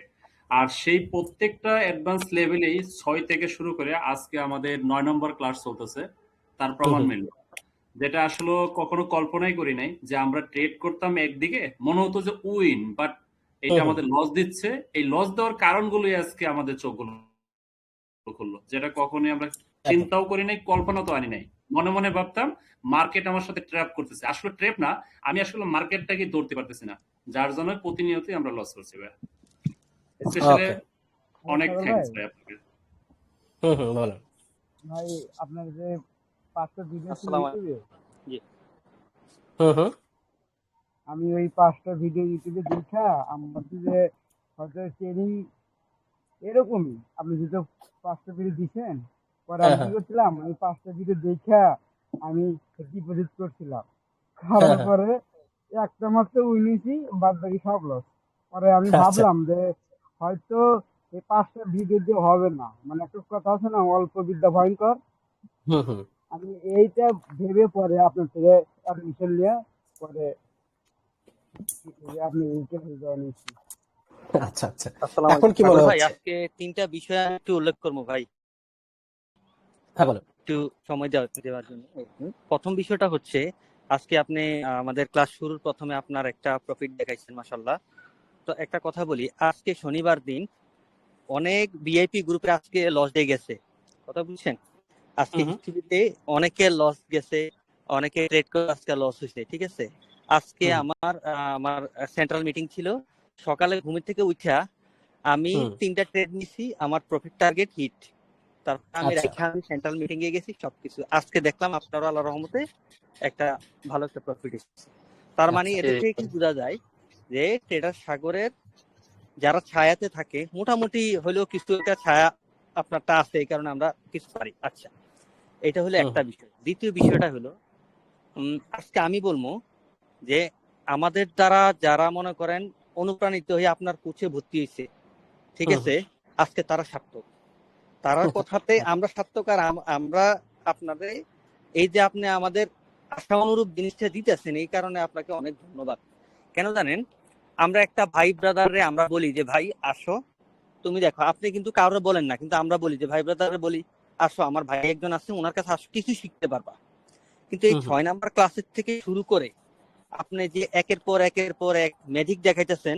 Speaker 5: আর সেই প্রত্যেকটা অ্যাডভান্স লেভেলেই 6 থেকে শুরু করে আজকে আমাদের 9 নম্বর ক্লাস চলতেছে, তার প্রমাণ মিলল। যেটা আসলে কখনো কল্পনাই করি নাই যে আমরা ট্রেড করতাম একদিকে, মনে হতো যে উইন, বাট এটা আমাদের লস দিচ্ছে। এই লস দেওয়ার কারণগুলোই আজকে আমাদের চোখগুলো খুললো, যেটা কখনোই আমরা চিন্তাও করি নাই, কল্পনা তো আনি নাই। মনে মনে ভাবতাম মার্কেট আমার সাথে ট্র্যাপ করতেছে, আসলে ট্র্যাপ না, আমি আসলে মার্কেটটাকে ধরতে পারতেছি না, যার জন্য প্রতিনিয়তই আমরা লস করছি ভাই। স্পেশালি অনেক থ্যাঙ্কস ভাই আপনাকে।
Speaker 1: বলেন
Speaker 10: ভাই, আপনার যে 5টা ভিডিও ছিল
Speaker 7: আসসালামু
Speaker 10: ইউটিউবে,
Speaker 1: হুম
Speaker 10: আমি ওই 5টা ভিডিও ইউটিউবে দেখা আমার যে হয়তো ট্রেনিং এরকমই আপনি যেহেতু 5টা ভিডিও দিচ্ছেন, পরে আমি কি করছিলাম, ওই 5টা ভিডিও দেখা আমি ডিপোজিট করছিলাম, করার পরে একটা মাত্র উইনিছি, বাদ বাকি সব লস। পরে আমি ভাবলাম যে হয়তো এই 5টা ভিডিও দিয়ে হবে না, মানে একটা কথা আছে না, অল্প বিদ্যা ভয়ঙ্কর। আমি এইটা ভেবে পরে আপনার থেকে অ্যাডমিশন নিয়ে পরে আপনি জয়েন হয়েছি।
Speaker 1: আচ্ছা আচ্ছা,
Speaker 7: আসসালামু
Speaker 1: এখন কি
Speaker 7: আলাইকুম।
Speaker 1: মনে
Speaker 7: ভাই,
Speaker 1: হচ্ছে?
Speaker 7: আজকে 3টা বিষয় আমি একটু উল্লেখ করবো ভাই,
Speaker 1: হ্যাঁ বলেন।
Speaker 7: একটু সময় দেওয়ার জন্য। প্রথম বিষয়টা হচ্ছে, আজকে আপনি আমাদের ক্লাস শুরুর প্রথমে আপনার একটা প্রফিট দেখাইছেন, মাশাআল্লাহ। তো একটা কথা বলি, আজকে শনিবার দিন অনেক ভিআইপি গ্রুপে আজকে লস ডে গেছে, কথা বুঝছেন? আজকে হিস্ট্রিতে অনেকে লস গেছে, অনেকে ট্রেড করে আজকে লস হয়েছে, ঠিক আছে। আজকে আমার সেন্ট্রাল মিটিং ছিল, সকালে ঘুম থেকে উঠা আমি 3টা ট্রেড নিছি, আমার প্রফিট টার্গেট হিট। তারপর আমি সেন্ট্রাল মিটিং এ গেছি, সবকিছু আজকে দেখলাম আপনারও আল্লাহর রহমতে একটা ভালো একটা প্রফিট এসেছে। তার মানে এটা থেকে কি বোঝা যায় যে ট্রেডার সাগরের যারা ছায়াতে থাকে, মোটামুটি হলেও কিছু একটা ছায়া আপনারটা আছে, এই কারণে আমরা কিছু পারি। আচ্ছা, এটা হলো একটা বিষয়। দ্বিতীয় বিষয়টা হলো, আজকে আমি বলবো যে আমাদের দ্বারা যারা মনে করেন অনুপ্রাণিত হয়ে আপনার কোচে ভর্তি হয়েছে, ঠিক আছে, আজকে তারা সার্থক, তারার কথাতে আমরা সার্থক। আর আমরা আপনাদের এই যে আপনি আমাদের আশা অনুরূপ জিনিসটা দিতেছেন, এই কারণে আপনাকে অনেক ধন্যবাদ। কেন জানেন, আমরা একটা ভাই ব্রাদারে আমরা বলি যে ভাই আসো তুমি দেখো, আপনি কিন্তু কারো বলেন না, কিন্তু আমরা বলি যে ভাই ব্রাদারে বলি আসো, আমার ভাই একজন আছে, ওনার কাছে আসো, কিছু শিখতে পারবা। কিন্তু এই 6 নাম্বার ক্লাসের থেকে শুরু করে আপনি যে একের পর এক ম্যাজিক দেখাইতেছেন,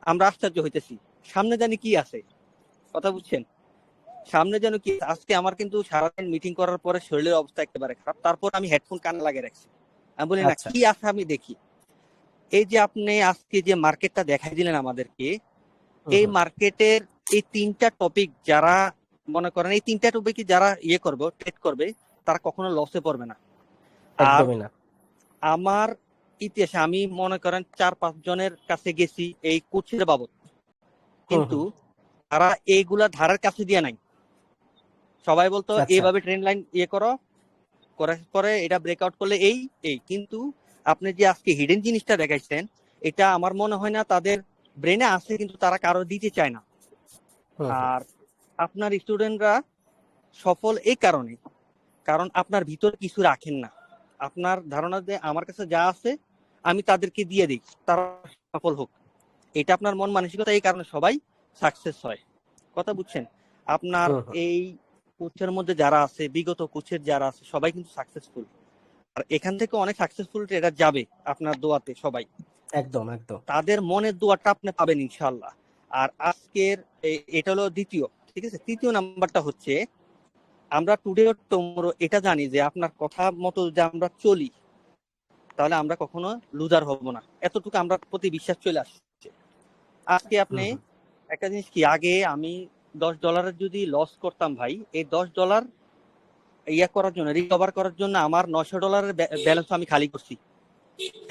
Speaker 7: আমরা আশ্চর্য হইতেছি, সামনে জানি কি আছে, কথা বুঝছেন, সামনে যেন কি। আজকে আমার কিন্তু সারাদিন মিটিং করার পরে শরীরের অবস্থা একেবারে খারাপ, তারপর আমি হেডফোন কানে লাগিয়ে রাখছি, আমি বলি না কি আছে আমি দেখি। এই যে আপনি আজকে যে মার্কেটটা দেখাই দিলেন আমাদেরকে, এই মার্কেটের এই 3টা টপিক যারা মনে করেন, এই 3টা টপিক যারা করবে, ট্রেড করবে, তারা কখনো লসে পড়বে না। আর আমার ইতিহাসে আমি মনে করেন 4-5 জনের কাছে গেছি এই কোচের বাবদ, কিন্তু তারা এইগুলা ধারের কাছে দিয়ে নাই। সবাই বলতো এইভাবে ট্রেন্ড লাইন করো, করার পরে এটা ব্রেকআউট করলে এই কিন্তু আপনি যে আজকে হিডেন জিনিসটা দেখাইছেন, এটা আমার মনে হয় না তাদের ব্রেনে আছে, কিন্তু তারা কারো দিতে চায় না। আর আপনার স্টুডেন্টরা সফল এই কারণে, কারণ আপনার ভিতর কিছু রাখেন না। আপনার ধারণা যে আমার কাছে যা আছে আমি তাদেরকে দিয়ে দিই, তারা সফল হোক, এটা আপনার মন মানসিকতা, এই কারণে সবাই সাকসেস হয়, কথা বুঝছেন। আপনার এই কোচের মধ্যে যারা আছে, বিগত কোচের যারা আছে, সবাই কিন্তু সাকসেসফুল। আর এখান থেকে অনেক সাকসেসফুল ট্রেডার যাবে আপনার দোয়াতে, সবাই একদম তাদের মনের দোয়াটা আপনি পাবেন ইনশাআল্লাহ। আর আজকের এটা হলো দ্বিতীয়, ঠিক আছে। তৃতীয় নাম্বারটা হচ্ছে, আমরা টুডে অর টুমরো এটা জানি যে আপনার কথা মতো যদি আমরা চলি, তাহলে আমরা কখনো লুজার হব না, এতটুকু আমরা প্রতি বিশ্বাস চলে আসছে। আজকে আপনি একটা জিনিস কি, আগে আমি $10 যদি লস করতাম ভাই, এই $10 করার জন্য, রিকভার করার জন্য আমার $900 ব্যালেন্স আমি খালি করছি,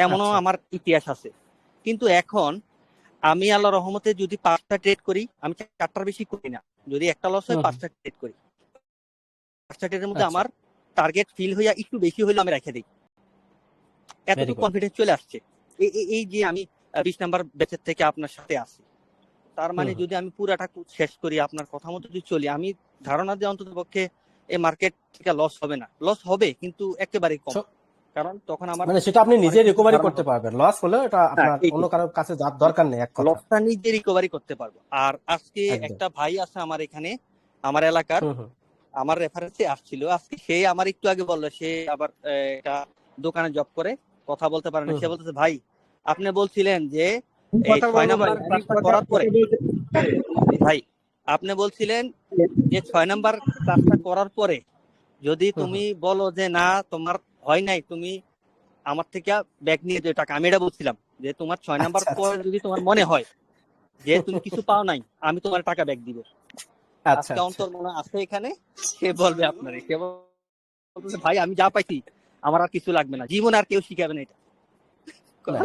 Speaker 7: এমনও
Speaker 1: আচ্ছা
Speaker 7: আমার ইতিহাস আছে। কিন্তু এখন আমি আল্লাহ রহমতে যদি 5টা ট্রেড করি, আমি 4টার বেশি করি না, যদি একটা লস হয় 5টা ট্রেড করি, 5টা ট্রেডের মধ্যে
Speaker 1: আচ্ছা
Speaker 7: আমার টার্গেট ফিল হইয়া একটু বেশি হইলে আমি রেখে দিই,
Speaker 1: ভেরি
Speaker 7: এতটুকু
Speaker 1: গুড।
Speaker 7: কনফিডেন্স চলে আসছে। এই যে আমি 20 নাম্বার ব্যাচের থেকে আপনার সাথে আছি, তার মানে যদি আমি পুরাটা শেষ করি, আপনার কথা মতো যদি চলি, আমি ধারণা দিয়ে অন্তত পক্ষে এই মার্কেট থেকে লস হবে না, লস হবে কিন্তু একেবারে কম, কারণ তখন আমার
Speaker 1: মানে সেটা আপনি নিজে
Speaker 7: অনেক কিছু
Speaker 1: রিকভারি
Speaker 7: ধারণা
Speaker 1: করতে
Speaker 7: হবে।
Speaker 1: পারবেন, লস হলে এটা
Speaker 7: হ্যাঁ,
Speaker 1: আপনার অন্য কারোর কাছে যাওয়ার দরকার নেই, এক কথা।
Speaker 7: লসটা নিজে রিকভারি করতে পারবো। আর আজকে
Speaker 1: একদম।
Speaker 7: একটা ভাই আছে আমার এখানে, আমার এলাকার, আমার রেফারেন্সে আসছিল আজকে, সে আমার একটু আগে বললো সে আবার একটা দোকানে জব করে, কথা বলতে পারে না, সে বলতেছে ভাই আপনি বলছিলেন যে এই 6 নাম্বার ক্লাসটা করার পরে, ভাই আপনি বলছিলেন যে 6 নাম্বার ক্লাসটা করার পরে যদি তুমি বলো যে না তোমার হয় নাই, তুমি আমার থেকে ব্যাক নিয়ে যে টাকা, আমি এটা বলছিলাম যে তোমার 6 নাম্বার পরে যদি তোমার মনে হয় যে তুমি কিছু পাও নাই, আমি তোমার টাকা ব্যাক দিব।
Speaker 1: আচ্ছা
Speaker 7: আজকে অন্তর মনে আছে এখানে, সে বলবে আপনারে, সে বলতেছে ভাই আমি যা পাইছি আমার আর কিছু লাগবে না, জীবন আর কেউ শিখাবে না এটা।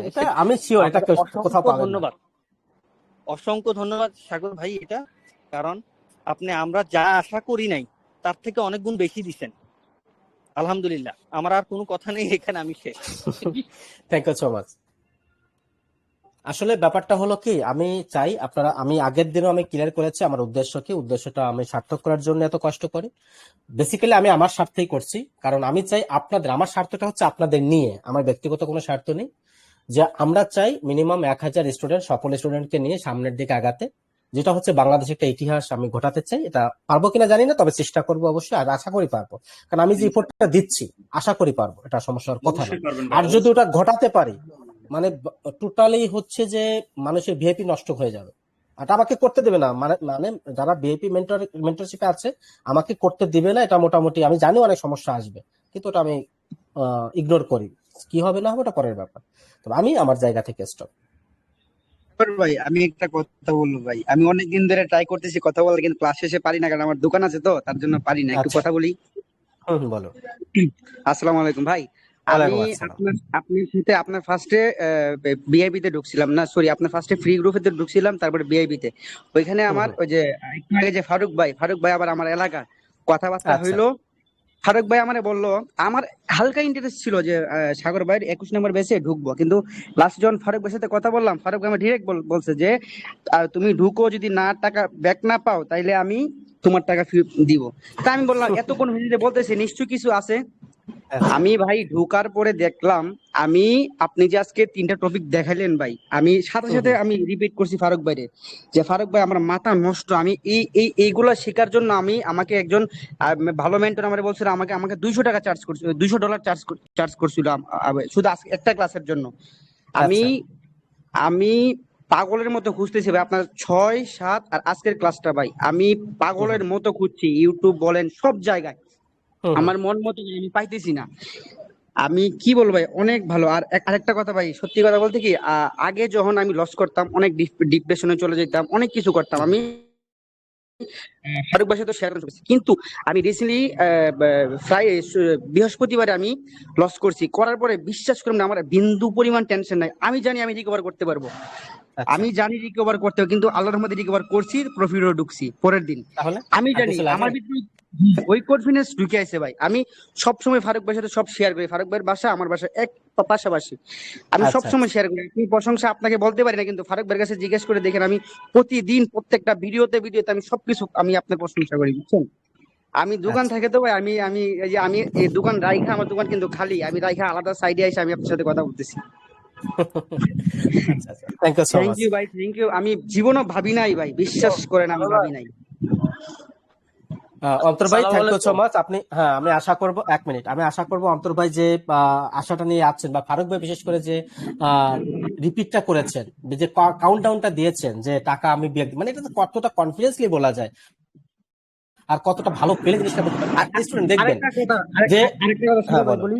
Speaker 1: এটা আমি শিওর, এটা কেউ কোথাও
Speaker 7: অসংখ্য
Speaker 1: পাবেন না।
Speaker 7: ধন্যবাদ, অসংখ্য ধন্যবাদ সাগর ভাই এটা, কারণ আপনি আমরা যা আশা করি নাই তার থেকে অনেক গুণ বেশি দিচ্ছেন, আলহামদুলিল্লাহ। আমার আর কোনো কথা নেই এখানে, আমি শেষ।
Speaker 1: Thank you so much. আসলে ব্যাপারটা হলো কি, আমি চাই আপনারা, আমি আগের দিনও আমি ক্লিয়ার করেছি আমার উদ্দেশ্য কি, উদ্দেশ্যটা আমি সার্থক করার জন্য এত কষ্ট করি। বেসিক্যালি আমি আমার স্বার্থেই করছি, কারণ আমি চাই আপনাদের, আমার স্বার্থটা হচ্ছে আপনাদের নিয়ে, আমার ব্যক্তিগত কোনো স্বার্থ নেই। যে আমরা চাই মিনিমাম 1000 স্টুডেন্ট, সকল স্টুডেন্টকে নিয়ে সামনের দিকে আগাতে, যেটা হচ্ছে বাংলাদেশের একটা ইতিহাস আমি ঘটাতে চাই। এটা পারবো কিনা জানি না, তবে চেষ্টা করবো অবশ্যই, আর আশা করি পারবো, কারণ আমি যে এফোর্টটা দিচ্ছি আশা করি পারবো, এটা সমস্যার কথা না।
Speaker 5: অবশ্যই পারবেন
Speaker 1: আর
Speaker 5: ভাই,
Speaker 1: যদি ওটা ঘটাতে পারি, মানে টোটালি হচ্ছে যে মানুষের ভিআইপি নষ্ট হয়ে যাবে। এটা আমাকে করতে দেবে না, মানে মানে যারা ভিআইপি মেন্টরশিপে আছে আমাকে করতে দিবে না, এটা মোটামুটি আমি জানি অনেক সমস্যা আসবে, কিন্তু ওটা আমি ইগনোর করি, কি হবে না হবে ওটা পরের ব্যাপার। তবে আমি আমার জায়গা থেকে স্টপ।
Speaker 10: ভাই আমি একটা কথা বলবো ভাই, আমি অনেকদিন ধরে ট্রাই করতেছি কথা বলার, কিন্তু ক্লাস শেষে পারি না, কারণ আমার দোকান আছে তো, তার জন্য পারি না। একটু
Speaker 1: আচ্ছা,
Speaker 10: কথা বলি।
Speaker 1: বলো।
Speaker 10: আসসালামু আলাইকুম ভাই। আমি
Speaker 1: ওয়ালাইকুম আসসালাম।
Speaker 10: আপনার সাথে আপনার ফার্স্টে বিআইবি তে ঢুকছিলাম না, সরি, আপনার ফার্স্টে ফ্রি গ্রুপে তে ঢুকছিলাম, তারপরে বিআইবি তে। ওইখানে আমার ওই যে একটু আগে যে ফারুক ভাই আবার আমার এলাকা, কথাবার্তা
Speaker 1: আচ্ছা
Speaker 10: হইলো। ফারুক ভাই আমারে বললো, আমার হালকা ইন্টারেস্ট ছিল যে সাগর ভাইয়ের 21 নম্বর বেসে ঢুকবো, কিন্তু লাস্ট যখন ফারুক ভাইয়ের সাথে কথা বললাম, ফারুক ভাই আমার ডিরেক্ট বলছে যে তুমি ঢুকো, যদি না টাকা ব্যাক না পাও তাইলে আমি তোমার টাকা দিব। তা আমি বললাম এত কোন বলতেছে, নিশ্চয়ই কিছু আছে। আমি ভাই ঢোকার পরে দেখলাম, আপনি যে আজকে 3টা টপিক দেখাইলেন ভাই, আমি সাথে সাথে আমি রিপিট করছি ফারুক ভাইরে, যে ফারুক ভাই আমার মাথা নষ্ট, আমি এইগুলা শেখার জন্য আমাকে একজন ভালো মেন্টর আমার বলছিল, আমাকে $200 চার্জ করছিল, $200 চার্জ করছিল শুধু আজকে একটা ক্লাসের জন্য। আমি আমি পাগলের মতো খুঁজতেছি ভাই, আপনার 6, 7 আর আজকের ক্লাসটা ভাই, আমি পাগলের মতো খুঁজছি, ইউটিউব বলেন সব জায়গায়, আমার মন মতো আমি পাইতেছি না। আমি কি বলবো ভাই, অনেক ভালো। আর আরেকটা কথা ভাই, সত্যি কথা বলতে কি, আগে যখন আমি লস করতাম, অনেক ডিপ্রেশনে চলে যেতাম, অনেক কিছু করতাম, আমি ফারুক ভাইয়ের সাথে শেয়ার করছি, কিন্তু আমি রিসেন্টলি বৃহস্পতিবারে আমি লস করছি, করার পরে বিশ্বাস করুন আমার বিন্দু পরিমাণ টেনশন নাই, আমি জানি আমি রিকভার করতে পারবো, আমি জানি রিকভার করতে হবে, কিন্তু আল্লাহর রহমতে রিকভার করছি, প্রফিটও ঢুকছি পরের দিন। আমি জানি আমার ভিতরে ওই কনফিডেন্স ঢুকে আছে ভাই। আমি সবসময় ফারুক ভাইয়ের সাথে সব শেয়ার করি, ফারুক ভাইয়ের বাসা আমার বাসা এক পাশাপাশি, আমি সবসময় শেয়ার করি। আপনি প্রশংসা আপনাকে বলতে পারি না, কিন্তু ফারুক ভাইয়ের কাছে জিজ্ঞেস করে দেখেন, আমি প্রতিদিন প্রত্যেকটা ভিডিওতে আমি সবকিছু আমি আপনার প্রশংসা করি, বুঝছেন। আমি দোকান থাকে তো ভাই, আমি এই যে আমি এই দোকান রাইখা, আমার দোকান কিন্তু খালি, আমি রাইখা আলাদা সাইডে এসে আমি আপনার সাথে কথা বলতেছি। থ্যাংক ইউ ভাই, থ্যাংক ইউ। আমি জীবনও ভাবি নাই ভাই, বিশ্বাস করেন আমি ভাবি নাই।
Speaker 1: অন্তর ভাই থ্যাংক ইউ সো মাচ। আপনি, হ্যাঁ, আমি আশা করব, 1 মিনিট, আমি আশা করব অন্তর ভাই যে আশাটা নিয়ে আছেন, বা ফারুক ভাই বিশেষ করে যে রিপিটটা করেছেন, যে কাউন্টডাউনটা দিয়েছেন যে টাকা আমি মানে এটা কতটা কনফিডেন্সলি বলা যায়, আর কতটা ভালো পেলে জিনিসটা করতে পারবেন। আর স্টুডেন্ট দেখবেন যে
Speaker 10: আরেকটা কথা
Speaker 1: হ্যাঁ
Speaker 10: শুনে ভাই
Speaker 1: বলো।
Speaker 10: বলি,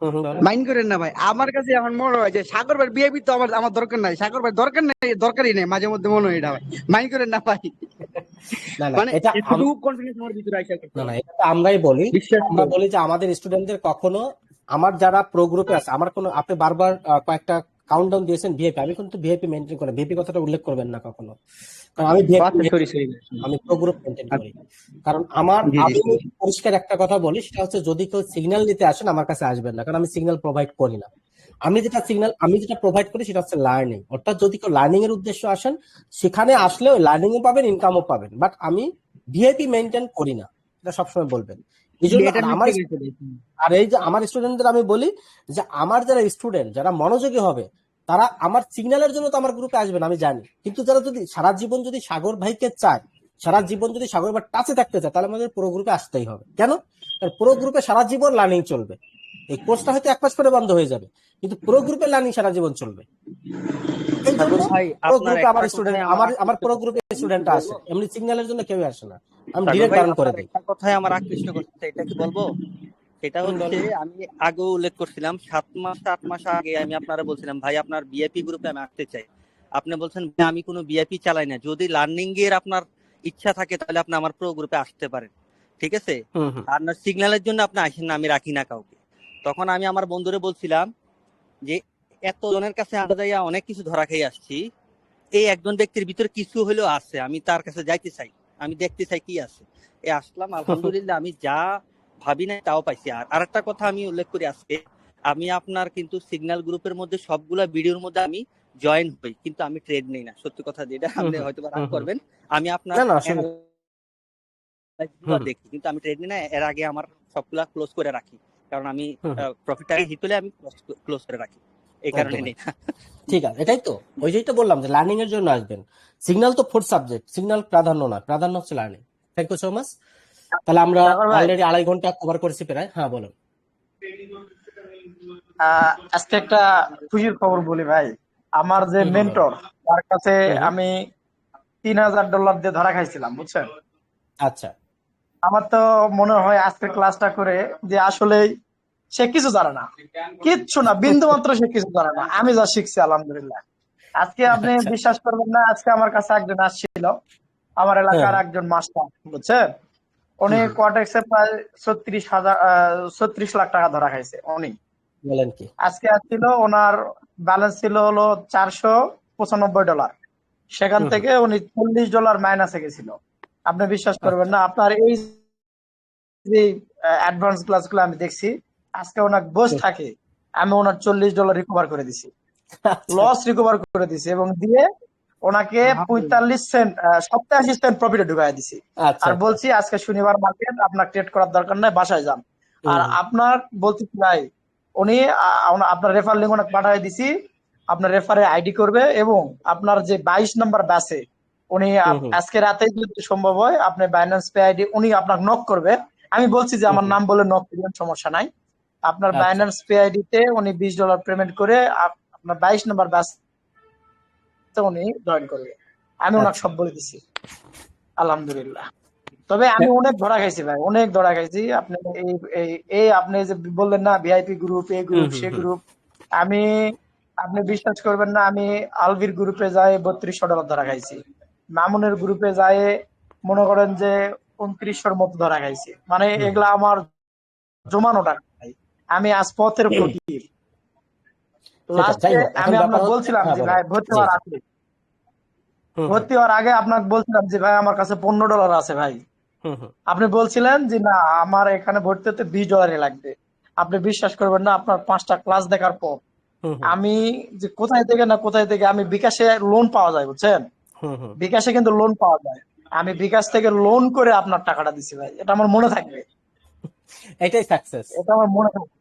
Speaker 1: বলো।
Speaker 10: মাইন্ড করেন না ভাই, আমার কাছে এখন মনে হয় যে সাগর ভাই বিএপি তো আমার আমার দরকার নাই, সাগর ভাই দরকার নাই, দরকারই নেই, মাঝে মধ্যে মনে হয় এটা ভাই, মাইন্ড করেন না ভাই,
Speaker 1: না না
Speaker 10: মানে
Speaker 1: এটা
Speaker 10: এতটুকু কনফিডেন্স আমার ভিতরে আইসা করতে
Speaker 1: না না
Speaker 10: ভাই,
Speaker 1: এটা তো আমরাই বলি,
Speaker 10: বিশ্বাস
Speaker 1: আমরা
Speaker 10: করুন।
Speaker 1: বলি যে আমাদের স্টুডেন্টদের কখনো, আমার যারা প্রো গ্রুপে আছে, আমার কোনো, আপনি বারবার কয়েকটা কাউন্টডাউন দিয়েছেন ভিআইপি, আমি কিন্তু ভিআইপি মেনটেন করি, ভিআইপি কথাটা উল্লেখ করবেন না কখনো, কারণ আমি ভিআইপি,
Speaker 10: আচ্ছা সরি সরি,
Speaker 1: আমি প্রো গ্রুপ মেনটেন করি। কারণ আমার,
Speaker 10: জি জি
Speaker 1: আমি
Speaker 10: sorry।
Speaker 1: পরিষ্কার একটা কথা বলি, সেটা হচ্ছে যদি কেউ সিগন্যাল নিতে আসেন আমার কাছে আসবেন না, কারণ আমি সিগন্যাল প্রোভাইড করি না। আমি যেটা প্রোভাইড করি সেটা হচ্ছে লার্নিং, অর্থাৎ যদি কেউ লার্নিং এর উদ্দেশ্য আসেন, সেখানে আসলে ওই লার্নিং ও পাবেন, ইনকামও পাবেন, বাট আমি ভিআইপি মেনটেন করি না, এটা সবসময় বলবেন। এই জন্য
Speaker 10: এটা
Speaker 1: আমার,
Speaker 10: মিস্টেক হয়েছে।
Speaker 1: আর এই যে আমার স্টুডেন্টদের আমি বলি যে আমার যারা স্টুডেন্ট, যারা মনোযোগী হবে, তারা আমার সিগন্যালের জন্য তো আমার গ্রুপে আসবে না, আমি জানি, কিন্তু যারা যদি সারা জীবন যদি সাগর ভাইকে চায়, সারা জীবন যদি সাগর ভাই টাচে থাকতে চায়, তাহলে আমাদের পুরো গ্রুপে আসতেই হবে। কেন? কারণ পুরো গ্রুপে সারা জীবন লার্নিং চলবে। এই কোর্সটা হয়তো এক মাস পরে বন্ধ হয়ে যাবে, কিন্তু পুরো গ্রুপে লার্নিং সারা জীবন চলবে। এই জন্য
Speaker 7: সাগর ভাই
Speaker 1: পুরো
Speaker 7: আপনার
Speaker 1: গ্রুপে আমার
Speaker 7: একটা
Speaker 1: স্টুডেন্ট,
Speaker 7: কথায় আমার
Speaker 1: আমার পুরো
Speaker 7: আকৃষ্ট
Speaker 1: গ্রুপে স্টুডেন্ট আসে, এমনি সিগন্যালের জন্য কেউ আসে না, আমি
Speaker 7: সাগর
Speaker 1: ডিরেক্ট
Speaker 7: ভাই
Speaker 1: বারণ করে
Speaker 7: আপনার
Speaker 1: দিই।
Speaker 7: একটা কথায় আমার আকৃষ্ট করছে, এটা কি বলবো? সেটা হচ্ছে
Speaker 1: বলেন।
Speaker 7: আমি আগেও উল্লেখ করছিলাম 7 মাস 8 মাস আগে আমি আপনারা বলছিলাম ভাই আপনার বিআইপি গ্রুপে আমি আসতে চাই, আপনি বলছেন ভাই আমি কোনো বিআইপি চালাই না, যদি লার্নিং এর আপনার ইচ্ছা থাকে তাহলে আপনি আমার প্রো গ্রুপে আসতে পারেন, ঠিক আছে,
Speaker 1: হুম হুম
Speaker 7: আর না সিগন্যালের জন্য আপনি আসেন না, আমি রাখি না কাউকে। তখন আমি আমার বন্ধুরে বলছিলাম যে এত জনের কাছে আমরা যাইয়া অনেক কিছু ধরা খেয়ে আসছি, এই একজন ব্যক্তির ভিতরে কিছু হলেও আছে, আমি তার কাছে যাইতে চাই, আমি দেখতে চাই কি আছে। আসলাম, আলহামদুলিল্লাহ আমি যা ভাবি নাই তাও পাইছি। আর আরেকটা কথা আমি উল্লেখ করি আজকে, আমি আপনার কিন্তু সিগন্যাল গ্রুপের মধ্যে সবগুলা ভিডিওর মধ্যে আমি জয়েন হই, কিন্তু আমি ট্রেড নেই না, সত্যি কথা যেটা আপনি হয়তো রাগ করবেন, আমি আপনার
Speaker 1: না না আসলে
Speaker 7: গুলা দেখি, কিন্তু আমি ট্রেড নিই না, এর আগে আমার সবগুলা ক্লোজ করে রাখি, কারণ আমি প্রফিটটাকে হিট হলে আমি ক্লোজ করে রাখি, এই কারণে
Speaker 1: একদম
Speaker 7: নেই না।
Speaker 1: ঠিক আছে, এটাই তো, ওই যেই তো বললাম যে লার্নিং এর জন্য আসবেন। সিগন্যাল তো ফোর্থ সাবজেক্ট, সিগন্যাল প্রাধান্য না, প্রাধান্য হচ্ছে learning. Thank you so much. তাহলে আমরা
Speaker 11: সাগর ভাই,
Speaker 1: অলরেডি 2.5 ঘন্টা কভার করেছি প্রায়। হ্যাঁ বলুন।
Speaker 11: আজকে একটা খুশির খবর বলি ভাই, আমার যে
Speaker 1: বলুন।
Speaker 11: মেন্টর তার কাছে
Speaker 1: হুম হুম।
Speaker 11: আমি $3000 দিয়ে ধরা খাইছিলাম, বুঝছেন?
Speaker 1: আচ্ছা
Speaker 11: আমার তো মনে হয় আজকে ক্লাসটা করে যে আসলে সে কিছু জানে না, কিচ্ছু না, বিন্দু মাত্র সে কিছু জানে না, আমি যা শিখছি আলহামদুলিল্লাহ। আজকে আপনি
Speaker 1: আচ্ছা
Speaker 11: বিশ্বাস করবেন না, আজকে আমার কাছে একজন আসছিল, আমার
Speaker 1: হ্যাঁ
Speaker 11: এলাকার
Speaker 1: হ্যাঁ
Speaker 11: একজন মাস্টার, বুঝছেন? উনি
Speaker 1: হুম হুম।
Speaker 11: কোয়াটেক্সে প্রায় 36 লাখ টাকা ধরা খাইছে উনি।
Speaker 1: বলেন কি?
Speaker 11: আজকে আসছিল, ওনার ব্যালেন্স ছিল হলো $495, সেখান
Speaker 1: হুম হুম।
Speaker 11: থেকে উনি $40 মাইনাসে গেছিল। আপনি বিশ্বাস করবেন
Speaker 1: আচ্ছা
Speaker 11: না, আপনার এই যে অ্যাডভান্স ক্লাস গুলো আমি দেখছি, আজকে ওনার বস
Speaker 1: হুম।
Speaker 11: থাকে, আমি ওনার $40 রিকভার করে দিছি,
Speaker 1: আচ্ছা
Speaker 11: লস রিকভার করে দিছি, এবং দিয়ে ওনাকে 45 সেন্ট 87 সেন্ট প্রফিটে ঢুকাই দিছি।
Speaker 1: আচ্ছা
Speaker 11: আর
Speaker 1: আচ্ছা।
Speaker 11: বলছি আজকে শনিবার মার্কেট, আপনার ট্রেড করার দরকার নাই, বাসায় যান।
Speaker 1: হুম
Speaker 11: আর
Speaker 1: হুম।
Speaker 11: আপনার বলছি কি ভাই, উনি আপনার রেফার লিঙ্ক ওনাকে পাঠিয়ে দিছি, আপনার রেফারে আইডি করবে, এবং আপনার যে 22 নম্বর ব্যাচে উনি
Speaker 1: হুম হুম।
Speaker 11: আজকে রাতে যদি সম্ভব হয় আপনি বাইন্যান্স পে আইডি, উনি আপনাকে নক করবে, আমি বলছি যে
Speaker 1: হুম
Speaker 11: আমার
Speaker 1: হুম।
Speaker 11: নাম বলে নক করবেন, সমস্যা নাই। আপনার
Speaker 1: আচ্ছা
Speaker 11: বাইন্যান্স পে আইডিতে উনি $20 পেমেন্ট করে আপনার 22 নম্বর ব্যাচ উনি জয়েন করবে, আমি ওনাকে
Speaker 1: আচ্ছা।
Speaker 11: সব বলে দিছি আলহামদুলিল্লাহ। তবে আমি অনেক ধরা খাইছি ভাই, অনেক ধরা খাইছি। আপনি এই এই এই আপনি যে বললেন না ভিআইপি গ্রুপ, এই
Speaker 1: হুম
Speaker 11: গ্রুপ,
Speaker 1: হুম
Speaker 11: সে
Speaker 1: হুম।
Speaker 11: গ্রুপ, আমি, আপনি বিশ্বাস করবেন না, আমি আলভির গ্রুপে যাই $3200 ধরা খাইছি, মামুনের গ্রুপে যাই মনে করেন যে 2900 মতো ধরা খাইছি, মানে
Speaker 1: হুম হুম।
Speaker 11: এগুলা আমার জমানো টাকা ভাই, আমি আজ পথের ফকির।
Speaker 1: সেটা যাই
Speaker 11: লাস্টে
Speaker 1: হোক, এখন
Speaker 11: আমি
Speaker 1: ব্যাপার
Speaker 11: আপনাকে
Speaker 1: হচ্ছে,
Speaker 11: বলছিলাম
Speaker 1: হ্যাঁ
Speaker 11: যে
Speaker 1: বলেন।
Speaker 11: ভাই ভর্তি
Speaker 1: জি
Speaker 11: হওয়ার
Speaker 1: জি।
Speaker 11: আগে,
Speaker 1: হুম হুম
Speaker 11: ভর্তি হওয়ার আগে আপনাকে বলছিলাম যে ভাই আমার কাছে $15 আছে ভাই,
Speaker 1: হুম হুম।
Speaker 11: আপনি বলছিলেন যে না আমার এখানে ভর্তি হতে $20 লাগবে। আপনি বিশ্বাস করবেন না, আপনার 5টা ক্লাস দেখার পর
Speaker 1: হুম হুম।
Speaker 11: আমি যে কোথায় থেকে না কোথায় থেকে, আমি বিকাশে লোন পাওয়া যায়, বুঝছেন?
Speaker 1: হুম হুম।
Speaker 11: বিকাশে কিন্তু লোন পাওয়া যায়, আমি বিকাশ থেকে লোন করে আপনার টাকাটা দিছি ভাই, এটা আমার মনে থাকবে,
Speaker 1: এটাই সাকসেস,
Speaker 11: এটা আমার মনে থাকবে,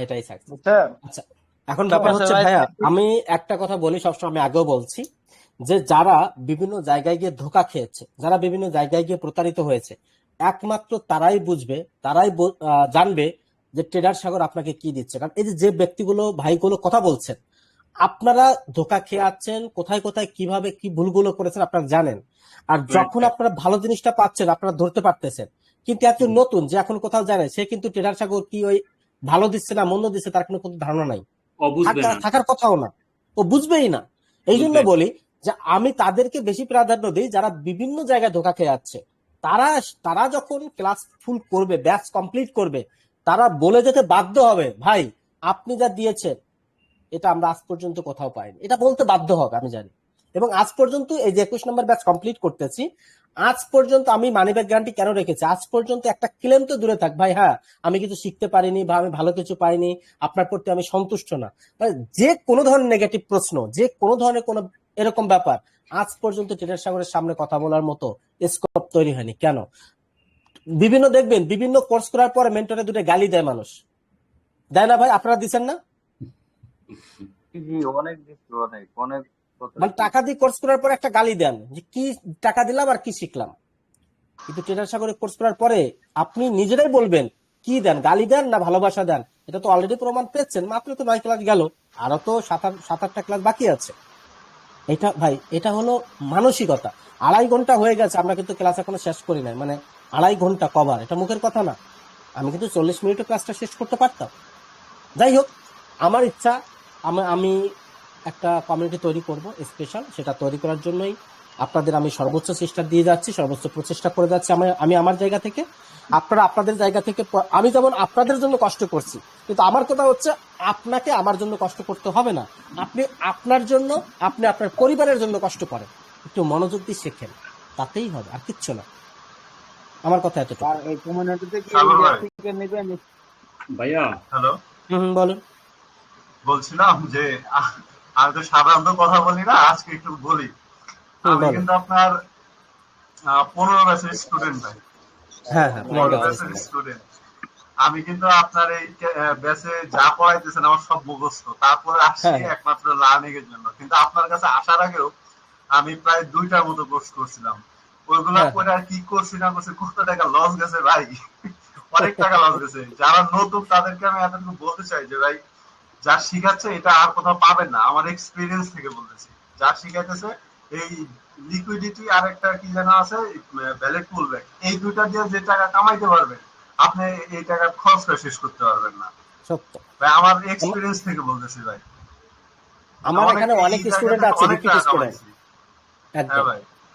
Speaker 1: এটাই সাকসেস।
Speaker 11: বুঝছেন?
Speaker 1: আচ্ছা এখন
Speaker 11: ঠিক
Speaker 1: ব্যাপার
Speaker 11: আছে
Speaker 1: হচ্ছে
Speaker 11: ভাই,
Speaker 1: ভাইয়া, আমি একটা কথা বলি সবসময়, আমি আগেও বলছি যে যারা বিভিন্ন জায়গায় গিয়ে ধোকা খেয়েছে, যারা বিভিন্ন জায়গায় গিয়ে প্রতারিত হয়েছে, একমাত্র তারাই বুঝবে, তারাই জানবে যে ট্রেডার সাগর আপনাকে কি দিচ্ছে। কারণ এই যে ব্যক্তিগুলো, ভাইগুলো কথা বলছেন, আপনারা ধোকা খেয়ে আছেন, কোথায় কোথায় কিভাবে কি ভুলগুলো করেছেন আপনারা জানেন। আর যখন আপনারা ভালো জিনিসটা পাচ্ছেন আপনারা ধরতে পারতেছেন, কিন্তু একজন নতুন যে এখন কোথাও জানে সে কিন্তু ট্রেডার সাগর কি ওই ভালো দিচ্ছে না মন্দ দিচ্ছে তার কোনো ধারণা নাই, থাকার কথাও না, ও বুঝবেই না। এই জন্য বলি যে আমি তাদেরকে বেশি প্রাধান্য দিই যারা বিভিন্ন জায়গায় ধোকা খেয়ে যাচ্ছে। তারা যখন ক্লাস ফুল করবে, ব্যাচ কমপ্লিট করবে, তারা বলে যেতে বাধ্য হবে, ভাই আপনি যা দিয়েছেন এটা আমরা আজ পর্যন্ত কোথাও পাইনি, এটা বলতে বাধ্য হবে, আমি জানি। এবং আজ পর্যন্ত এই যে 21 নম্বর ব্যাচ কমপ্লিট করতেছি, আজ পর্যন্ত আমি মানি ব্যাক গ্যারান্টি কেন রেখেছি, আজ পর্যন্ত একটা ক্লেম তো দূরে থাক, ভাই হ্যাঁ আমি কিছু শিখতে পারিনি বা আমি ভালো কিছু পাইনি, আপনার প্রতি আমি সন্তুষ্ট না, মানে যে কোনো ধরনের নেগেটিভ প্রশ্ন, যে কোনো ধরনের কোনো এরকম ব্যাপার আজ পর্যন্ত ট্রেডার সাগরের সামনে কথা বলার মতো স্কোপ তৈরি হয়নি। কেন? বিভিন্ন দেখবেন বিভিন্ন কোর্স করার পরে মেন্টরে দুটো গালি দেয় মানুষ, দেয় না ভাই? আপনারা দিচ্ছেন না?
Speaker 6: জি অনেক দিচ্ছি, অনেক অনেক কথা
Speaker 1: মানে টাকা দিয়ে কোর্স করার পরে একটা গালি দেন যে কি টাকা দিলাম আর কি শিখলাম। কিন্তু ট্রেডার সাগরে কোর্স করার পরে আপনি নিজেরাই বলবেন কি দেন, গালি দেন না ভালোবাসা দেন। এটা তো অলরেডি প্রমাণ পেয়েছেন, মাত্র তো 9 ক্লাস গেল, আরো তো 7-8টা ক্লাস বাকি আছে। এটা ভাই এটা হলো মানসিকতা। 2.5 ঘন্টা হয়ে গেছে, আমরা কিন্তু ক্লাস এখনো শেষ করি নাই, মানে 2.5 ঘন্টা কভার, এটা মুখের কথা না। আমি কিন্তু 40 মিনিটে ক্লাসটা শেষ করতে পারতাম। যাই হোক, আমার ইচ্ছা আমি একটা কমিউনিটি তৈরি করব স্পেশাল, সেটা তৈরি করার জন্যই আপনাদের আমি সর্বোচ্চ চেষ্টা দিয়ে যাচ্ছি, সর্বোচ্চ প্রচেষ্টা করে যাচ্ছি আমি আমার জায়গা থেকে, আপনারা আপনাদের জায়গা থেকে। আমি যেমন আপনাদের জন্য কষ্ট করছি, কিন্তু আমার কথা হচ্ছে আপনাকে আমার জন্য কষ্ট করতে হবে না, আপনি আপনার জন্য, আপনি আপনার পরিবারের জন্য কষ্ট করেন, একটু মনোযোগ দিয়ে শেখেন, তাতেই হবে, আর কিচ্ছু না। আমার কথা এতটুকু।
Speaker 10: আর এই কমিউনিটিতে কি থেকে নেবেন?
Speaker 12: ভাইয়া হ্যালো,
Speaker 1: বলুন।
Speaker 12: বলছিলাম যে আমি তো সাধারণত কথা বলি না, আজকে একটু বলি। আমি কিন্তু আপনার 15 ব্যাচের স্টুডেন্ট ভাই।
Speaker 1: হ্যাঁ
Speaker 12: 15 ব্যাচের স্টুডেন্ট। আমি কিন্তু আপনার এই ব্যাচে যা পড়াইতেছেন আমার সব মুখস্থ, তারপরে আসছি একমাত্র লার্নিং এর জন্য। কিন্তু আপনার কাছে আসার আগেও আমি প্রায় 2টার মতো কোর্স করছিলাম, ওইগুলা করে আর কি করছি না করছি, কত টাকা লস গেছে ভাই, অনেক টাকা লস গেছে। যারা নতুন তাদেরকে আমি এতটুকু বলতে চাই যে ভাই যা শিখাচ্ছে এটা আর কোথাও পাবেন না, আমার এক্সপিরিয়েন্স থেকে বলতেছি। যা শিখাইতেছে এই লিকুইডিটি আর একটা কি যেন আছে ভ্যালিড পুলব্যাক, এই দুইটা দিয়ে যে টাকা কামাইতে পারবেন আপনি এই টাকা খরচ করে শেষ করতে পারবেন না।
Speaker 1: সত্য
Speaker 12: ভাই আমার এক্সপিরিয়েন্স থেকে বলতেছি ভাই।
Speaker 1: আমার এখানে অনেক স্টুডেন্ট আছে, রিপিট স্টুডেন্ট। একদম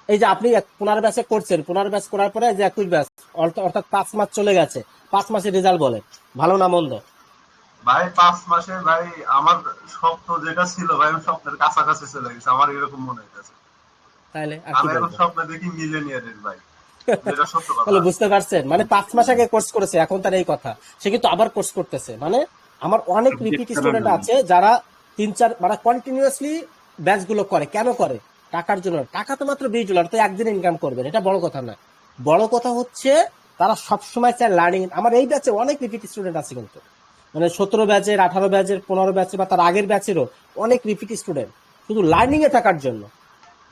Speaker 1: এই যে আপনি 15 ব্যাচে করছেন, 15 ব্যাচ করার পরে যে 21 ব্যাচ, অর্থাৎ 5 মাস চলে গেছে, 5 মাসের রেজাল্ট বলেন ভালো না মন্দ?
Speaker 12: ভাই 5 মাসে ভাই আমার স্বপ্ন যেটা ছিল ভাই আমি স্বপ্নের কাছাকাছি চলে গেছে, আমার এরকম মনে হইতেছে।
Speaker 1: তাহলে
Speaker 12: আমি এখন স্বপ্ন দেখি মিলিয়নিয়ারের ভাই, যেটা সত্য কথা।
Speaker 1: তাহলে বুঝতে পারছেন, মানে 5 মাস আগে কোর্স করেছে, এখন তার এই কথা, সে কিন্তু আবার কোর্স করতেছে। মানে আমার অনেক রিপিট স্টুডেন্ট আছে যারা 3-4 মানে কন্টিনিউয়াসলি ব্যাচ গুলো করে। কেন করে? টাকার জন্য। টাকা তো মাত্র $20, তো একদিন ইনকাম করবেন, এটা বড় কথা না। বড় কথা হচ্ছে তারা সবসময় চায় লার্নিং। আমার এই ব্যাচে অনেক রিপিট স্টুডেন্ট আছে, কিন্তু মানে 17 ব্যাচের, 18 ব্যাচের, 15 ব্যাচের বা তার আগের ব্যাচেরও অনেক রিপিট স্টুডেন্ট, শুধু লার্নিং এ থাকার জন্য।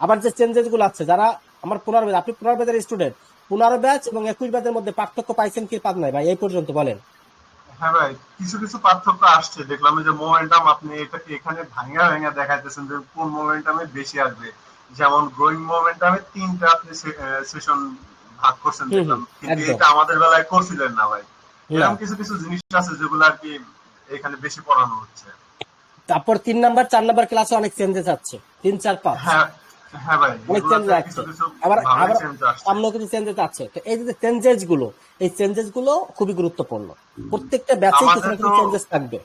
Speaker 1: আবার যে চেঞ্জেস গুলো আছে, যারা আমার 15 ব্যাচ, আপনি 15 ব্যাচের স্টুডেন্ট, 15 ব্যাচ এবং 21 ব্যাচের মধ্যে পার্থক্য পাইছেন কি পান নাই ভাই এই পর্যন্ত বলেন?
Speaker 12: হ্যাঁ ভাই কিছু কিছু পার্থক্য আসছে, দেখলাম যে মোমেন্টাম আপনি এটাকে এখানে ভাঙা ভাঙা দেখাইতেছেন যে কোন মোমেন্টামে বেশি আসবে। যেমন গ্রোয়িং মোমেন্টামে 3টা আপনি সেশন ভাগ করছেন দেখলাম, কিন্তু এটা আমাদের বেলায় করছিলেন না ভাই। এরকম কিছু কিছু জিনিস আছে যেগুলো আর কি এখানে বেশি পড়ানো হচ্ছে।
Speaker 1: তারপর 3 নাম্বার 4 নাম্বার ক্লাসে অনেক চেঞ্জেস আছে, 3, 4, 5
Speaker 12: হ্যাঁ ভাই
Speaker 1: অনেক চেঞ্জেস আছে, আবার সামনে কিছু চেঞ্জেস আছে। তো এই যে চেঞ্জেস গুলো, এই চেঞ্জেস গুলো খুবই গুরুত্বপূর্ণ, প্রত্যেকটা ব্যাচে কিছু না কিছু চেঞ্জেস থাকবে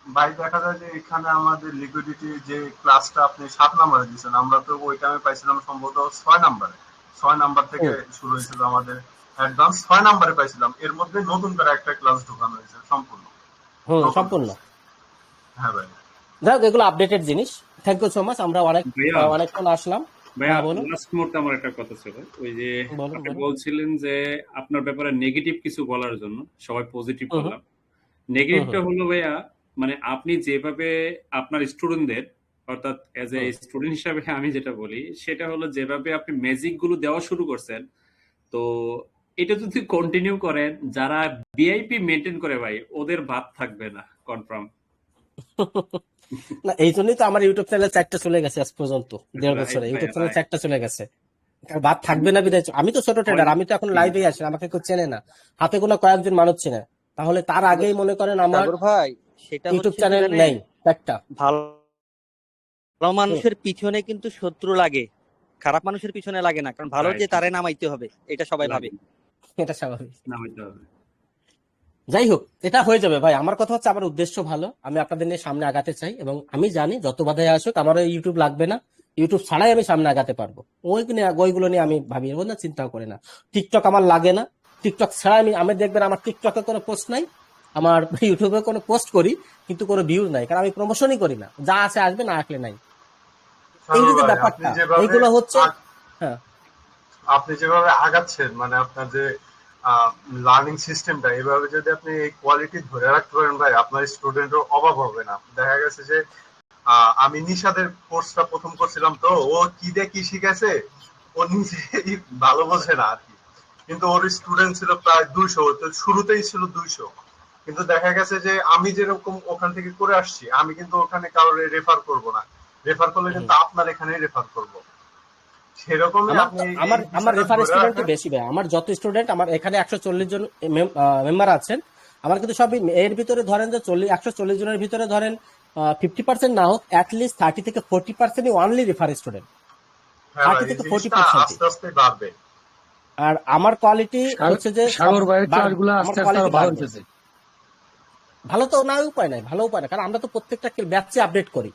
Speaker 12: ভাই। দেখা যায় যে এখানে আমাদের লিকুইডিটি যে ক্লাসটা আপনি 7 নম্বরে দিয়েছেন, আমরা তো ওই টাইমে পাইছিলাম সম্ভবত 6 নম্বরে, 6 নাম্বার থেকে শুরু হয়েছিল আমাদের অ্যাডভান্স, 6 নম্বরে পাইছিলাম। এর মধ্যে নতুন করে একটা ক্লাস ঢোকানো হয়েছে সম্পূর্ণ। হ্যাঁ ভাই,
Speaker 1: যাক এগুলো আপডেটেড জিনিস। থ্যাংক ইউ সো মাচ, আমরা অনেকক্ষণ আসলাম।
Speaker 5: ভাইয়া লাস্ট মুহূর্তে আমার একটা কথা ছিল, ওই যে আপনি বলছিলেন যে আপনার ব্যাপারে নেগেটিভ কিছু বলার জন্য সবাই পজিটিভ বললাম। নেগেটিভটা হলো ভাইয়া, মানে আপনি যেভাবে আপনার স্টুডেন্টদের, অর্থাৎ এজ এ স্টুডেন্ট হিসাবে আমি যেটা বলি সেটা হলো যেভাবে আপনি ম্যাজিক গুলো দেওয়া শুরু করছেন, তো এটা যদি কন্টিনিউ করেন, যারা ভিআইপি মেনটেন করে ভাই ওদের ভাত থাকবে না কনফার্ম।
Speaker 1: না, এই জন্যই তো আমার ইউটিউব চ্যানেল 4টা চলে গেছে আজ পর্যন্ত, 1.5 বছরে
Speaker 5: রাইট
Speaker 1: ইউটিউব
Speaker 5: ভাইয়া,
Speaker 1: চ্যানেল
Speaker 5: রাইট।
Speaker 1: 4টা চলে গেছে। কারণ বাদ থাকবে না বিদায়। আমি তো ছোট ট্রেডার, আমি তো এখন লাইভে আসি, আমাকে কেউ চেনে না, হাতে গোনা কয়েকজন মানুষ চেনে। তাহলে তার আগেই মনে করেন আমার
Speaker 7: সাগর ভাই, সেটা
Speaker 1: ইউটিউব
Speaker 7: হচ্ছে কি
Speaker 1: চ্যানেল
Speaker 7: জানেন,
Speaker 1: নেই 4টা।
Speaker 7: ভালো মানুষের পিছনে কিন্তু শত্রু লাগে, খারাপ মানুষের পিছনে লাগে না, কারণ ভালো যে
Speaker 5: রাইট,
Speaker 7: তারে নামাইতে হবে এটা সবাই ভাবে।
Speaker 5: লাগে
Speaker 1: এটা স্বাভাবিক।
Speaker 5: নামাইতে হবে।
Speaker 1: যাই হোক, এটা হয়ে যাবে ভাই। আমার কথা হচ্ছে আমার উদ্দেশ্য ভালো, আমি আপনাদের নিয়ে সামনে আগাতে চাই, এবং আমি জানি যত বাধাই আসুক আমার ওই ইউটিউব লাগবে না, ইউটিউব ছাড়াই আমি সামনে আগাতে পারবো। ওইগুলো নিয়ে আমি ভাবি না, চিন্তাও করি না। টিকটক আমার লাগে না, টিকটক ছাড়া আমি দেখবেন আমার টিকটকে কোনো পোস্ট নাই, আমার ইউটিউবে কোনো পোস্ট করি কিন্তু কোনো ভিউজ নাই, কারণ আমি প্রমোশনই করি না, যা আছে আসবে, না আসলে নাই। এই
Speaker 12: সাগর
Speaker 1: যে
Speaker 12: ভাই,
Speaker 1: ব্যাপারটা, এইগুলো হচ্ছে হ্যাঁ।
Speaker 12: আপনি যেভাবে আগাচ্ছেন, মানে আপনার যে লার্নিং সিস্টেমটা, এভাবে যদি আপনি এই কোয়ালিটি ধরে রাখতে পারেন ভাই, আপনার স্টুডেন্টের অভাব হবে না। দেখা গেছে যে আমি নিশাদের কোর্সটা প্রথম করছিলাম, তো ও কি দিয়ে কি শিখেছে ও নিজেই ভালো বোঝে না আর কি, কিন্তু ওর স্টুডেন্ট ছিল প্রায় 200, তো শুরুতেই ছিল 200। কিন্তু দেখা গেছে যে আমি যেরকম ওখান থেকে করে আসছি, আমি কিন্তু ওখানে কারোর রেফার করব না, রেফার করলে কিন্তু আপনার এখানেই রেফার করব। সেরকমই আপনি
Speaker 1: আমার রেফার স্টুডেন্ট বেশি ভাই। আমার যত স্টুডেন্ট, আমার এখানে 140 জন মেম্বার আছেন, আমার কিন্তু সবই এর ভিতরে ধরেন যে 140 জনের ভিতরে ধরেন 50% না হোক, অ্যাটলিস্ট 30 থেকে 40% অনলি রেফার স্টুডেন্ট, 30 থেকে 40%।
Speaker 12: আস্তে আস্তে বাড়বে।
Speaker 1: আর আমার কোয়ালিটি হচ্ছে যে
Speaker 9: সাগর ভাইয়ের ক্লাসগুলো আস্তে আস্তে আরো ভালো হচ্ছে।
Speaker 1: ভালো তো না, উপায় নাই, ভালো উপায় না, কারণ আমরা তো প্রত্যেকটা ব্যাচে আপডেট করি।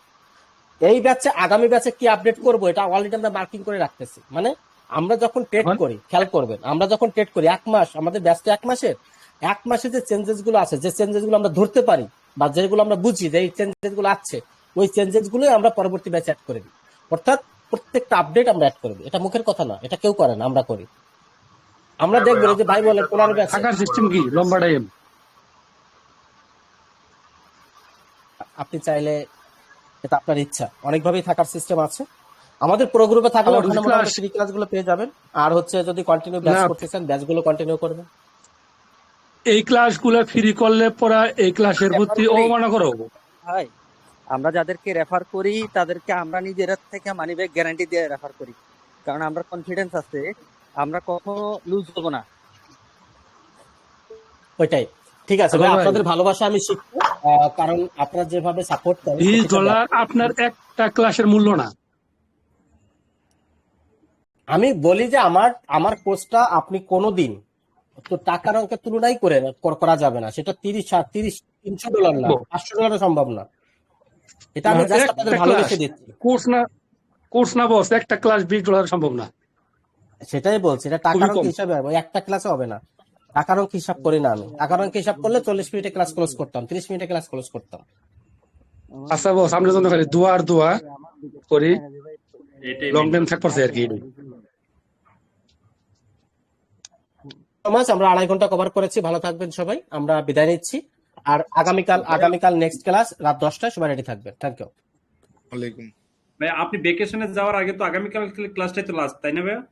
Speaker 1: এই ব্যাচে আগামী ব্যাচে কি আপডেট করবো এটা অলরেডি আমরা মার্কিং করে রাখতেছি। মানে আমরা যখন ট্রেড করি, খেয়াল করবেন, আমরা যখন ট্রেড করি 1 মাস, আমাদের ব্যাচটা 1 মাসে যে চেঞ্জেস গুলো আছে, যে চেঞ্জেস গুলো আমরা ধরতে পারি বা যেগুলো আমরা বুঝি যে এই চেঞ্জেস গুলো আছে, ওই চেঞ্জেস গুলো আমরা পরবর্তী ব্যাচে অ্যাড করে দিই। অর্থাৎ প্রত্যেকটা আপডেট আমরা অ্যাড করে দিই। এটা মুখের কথা না, এটা কেউ করে না, আমরা করি। আমরা দেখবেন যে ভাই বলে 15 ব্যাচে
Speaker 9: থাকার সিস্টেম কি লম্বা টাইম?
Speaker 1: আপনি চাইলে, এটা আপনার ইচ্ছা, অনেকভাবেই থাকার সিস্টেম আছে। আমাদের প্রো গ্রুপে থাকলে ওখানে মোটামুটি ফ্রি ক্লাসগুলো পেয়ে যাবেন। আর হচ্ছে যদি কন্টিনিউ ব্যাচ করতে চান, ব্যাচগুলো কন্টিনিউ করবেন।
Speaker 9: এই ক্লাসগুলো ফ্রি করলে পরে এই ক্লাসের প্রতি অবমাননা করো
Speaker 7: ভাই, আমরা যাদেরকে রেফার করি তাদেরকে আমরা নিজের থেকে মানি ব্যাক গ্যারান্টি দিয়ে রেফার করি, কারণ আমরা কনফিডেন্স আছে আমরা কখনো লুজ হব না।
Speaker 1: ওইটাই ঠিক আছে ভাই, আপনাদের ভালোবাসা আমি শিখবো, কারণ আপনারা যেভাবে সাপোর্ট করেন।
Speaker 9: $20 আপনার একটা ক্লাসের মূল্য না।
Speaker 1: আমি বলি যে আমার কোর্সটা আপনি কোনোদিন তো টাকার অঙ্কের তুলনাই করা যাবে না। সেটা $300 না, $500 সম্ভব না। এটা আমি জাস্ট আপনাদের ভালোবেসে দিচ্ছি।
Speaker 9: কোর্স না বস, একটা ক্লাস $20 সম্ভব না।
Speaker 1: সেটাই বলছি, এটা টাকার অঙ্ক হিসাবে হবে, একটা ক্লাসে হবে না। টাকার অঙ্ক হিসাব করি না আমি। টাকার অঙ্ক হিসাব করলে 40 মিনিটে ক্লাস ক্লোজ করতাম, 30 মিনিটে ক্লাস ক্লোজ করতাম।
Speaker 9: আচ্ছা বস, আমরা যখন খালি দোয়া আর দোয়া করি, লং টাইম থাক পারছে আর কি।
Speaker 1: আমরা 2.5 ঘন্টা কভার করেছি। ভালো থাকবেন সবাই, আমরা বিদায় নিচ্ছি। আর আগামীকাল নেক্সট ক্লাস রাত 10টায়, সবাই রেডি থাকবেন। Thank you.
Speaker 8: ওয়ালাইকুম।
Speaker 5: ভাই আপনি ভ্যাকেশনে যাওয়ার আগে তো আগামীকাল ক্লাসটাই তো লাস্ট, তাই না ভাইয়া?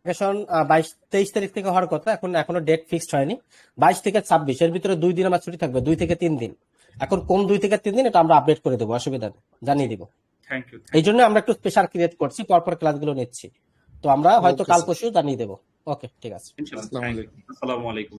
Speaker 1: ভ্যাকেশন 22-23 তারিখ থেকে হওয়ার কথা, এখনো ডেট ফিক্সড হয়নি। 22 থেকে 26 এর ভিতরে 2 দিন আমার ছুটি থাকবে, 2 থেকে 3 দিন। এখন কোন 2 থেকে 3 দিন এটা আমরা আপডেট করে দেবো, অসুবিধা নেই, জানিয়ে দিব।
Speaker 5: Thank you.
Speaker 1: এই জন্য আমরা একটু প্রেশার ক্রিয়েট করছি, পরপর ক্লাসগুলো নিচ্ছি। তো আমরা হয়তো কাল পরশু জানিয়ে দেবো। ওকে, ঠিক আছে।
Speaker 5: ইনশাআল্লাহ। আসসালামু আলাইকুম।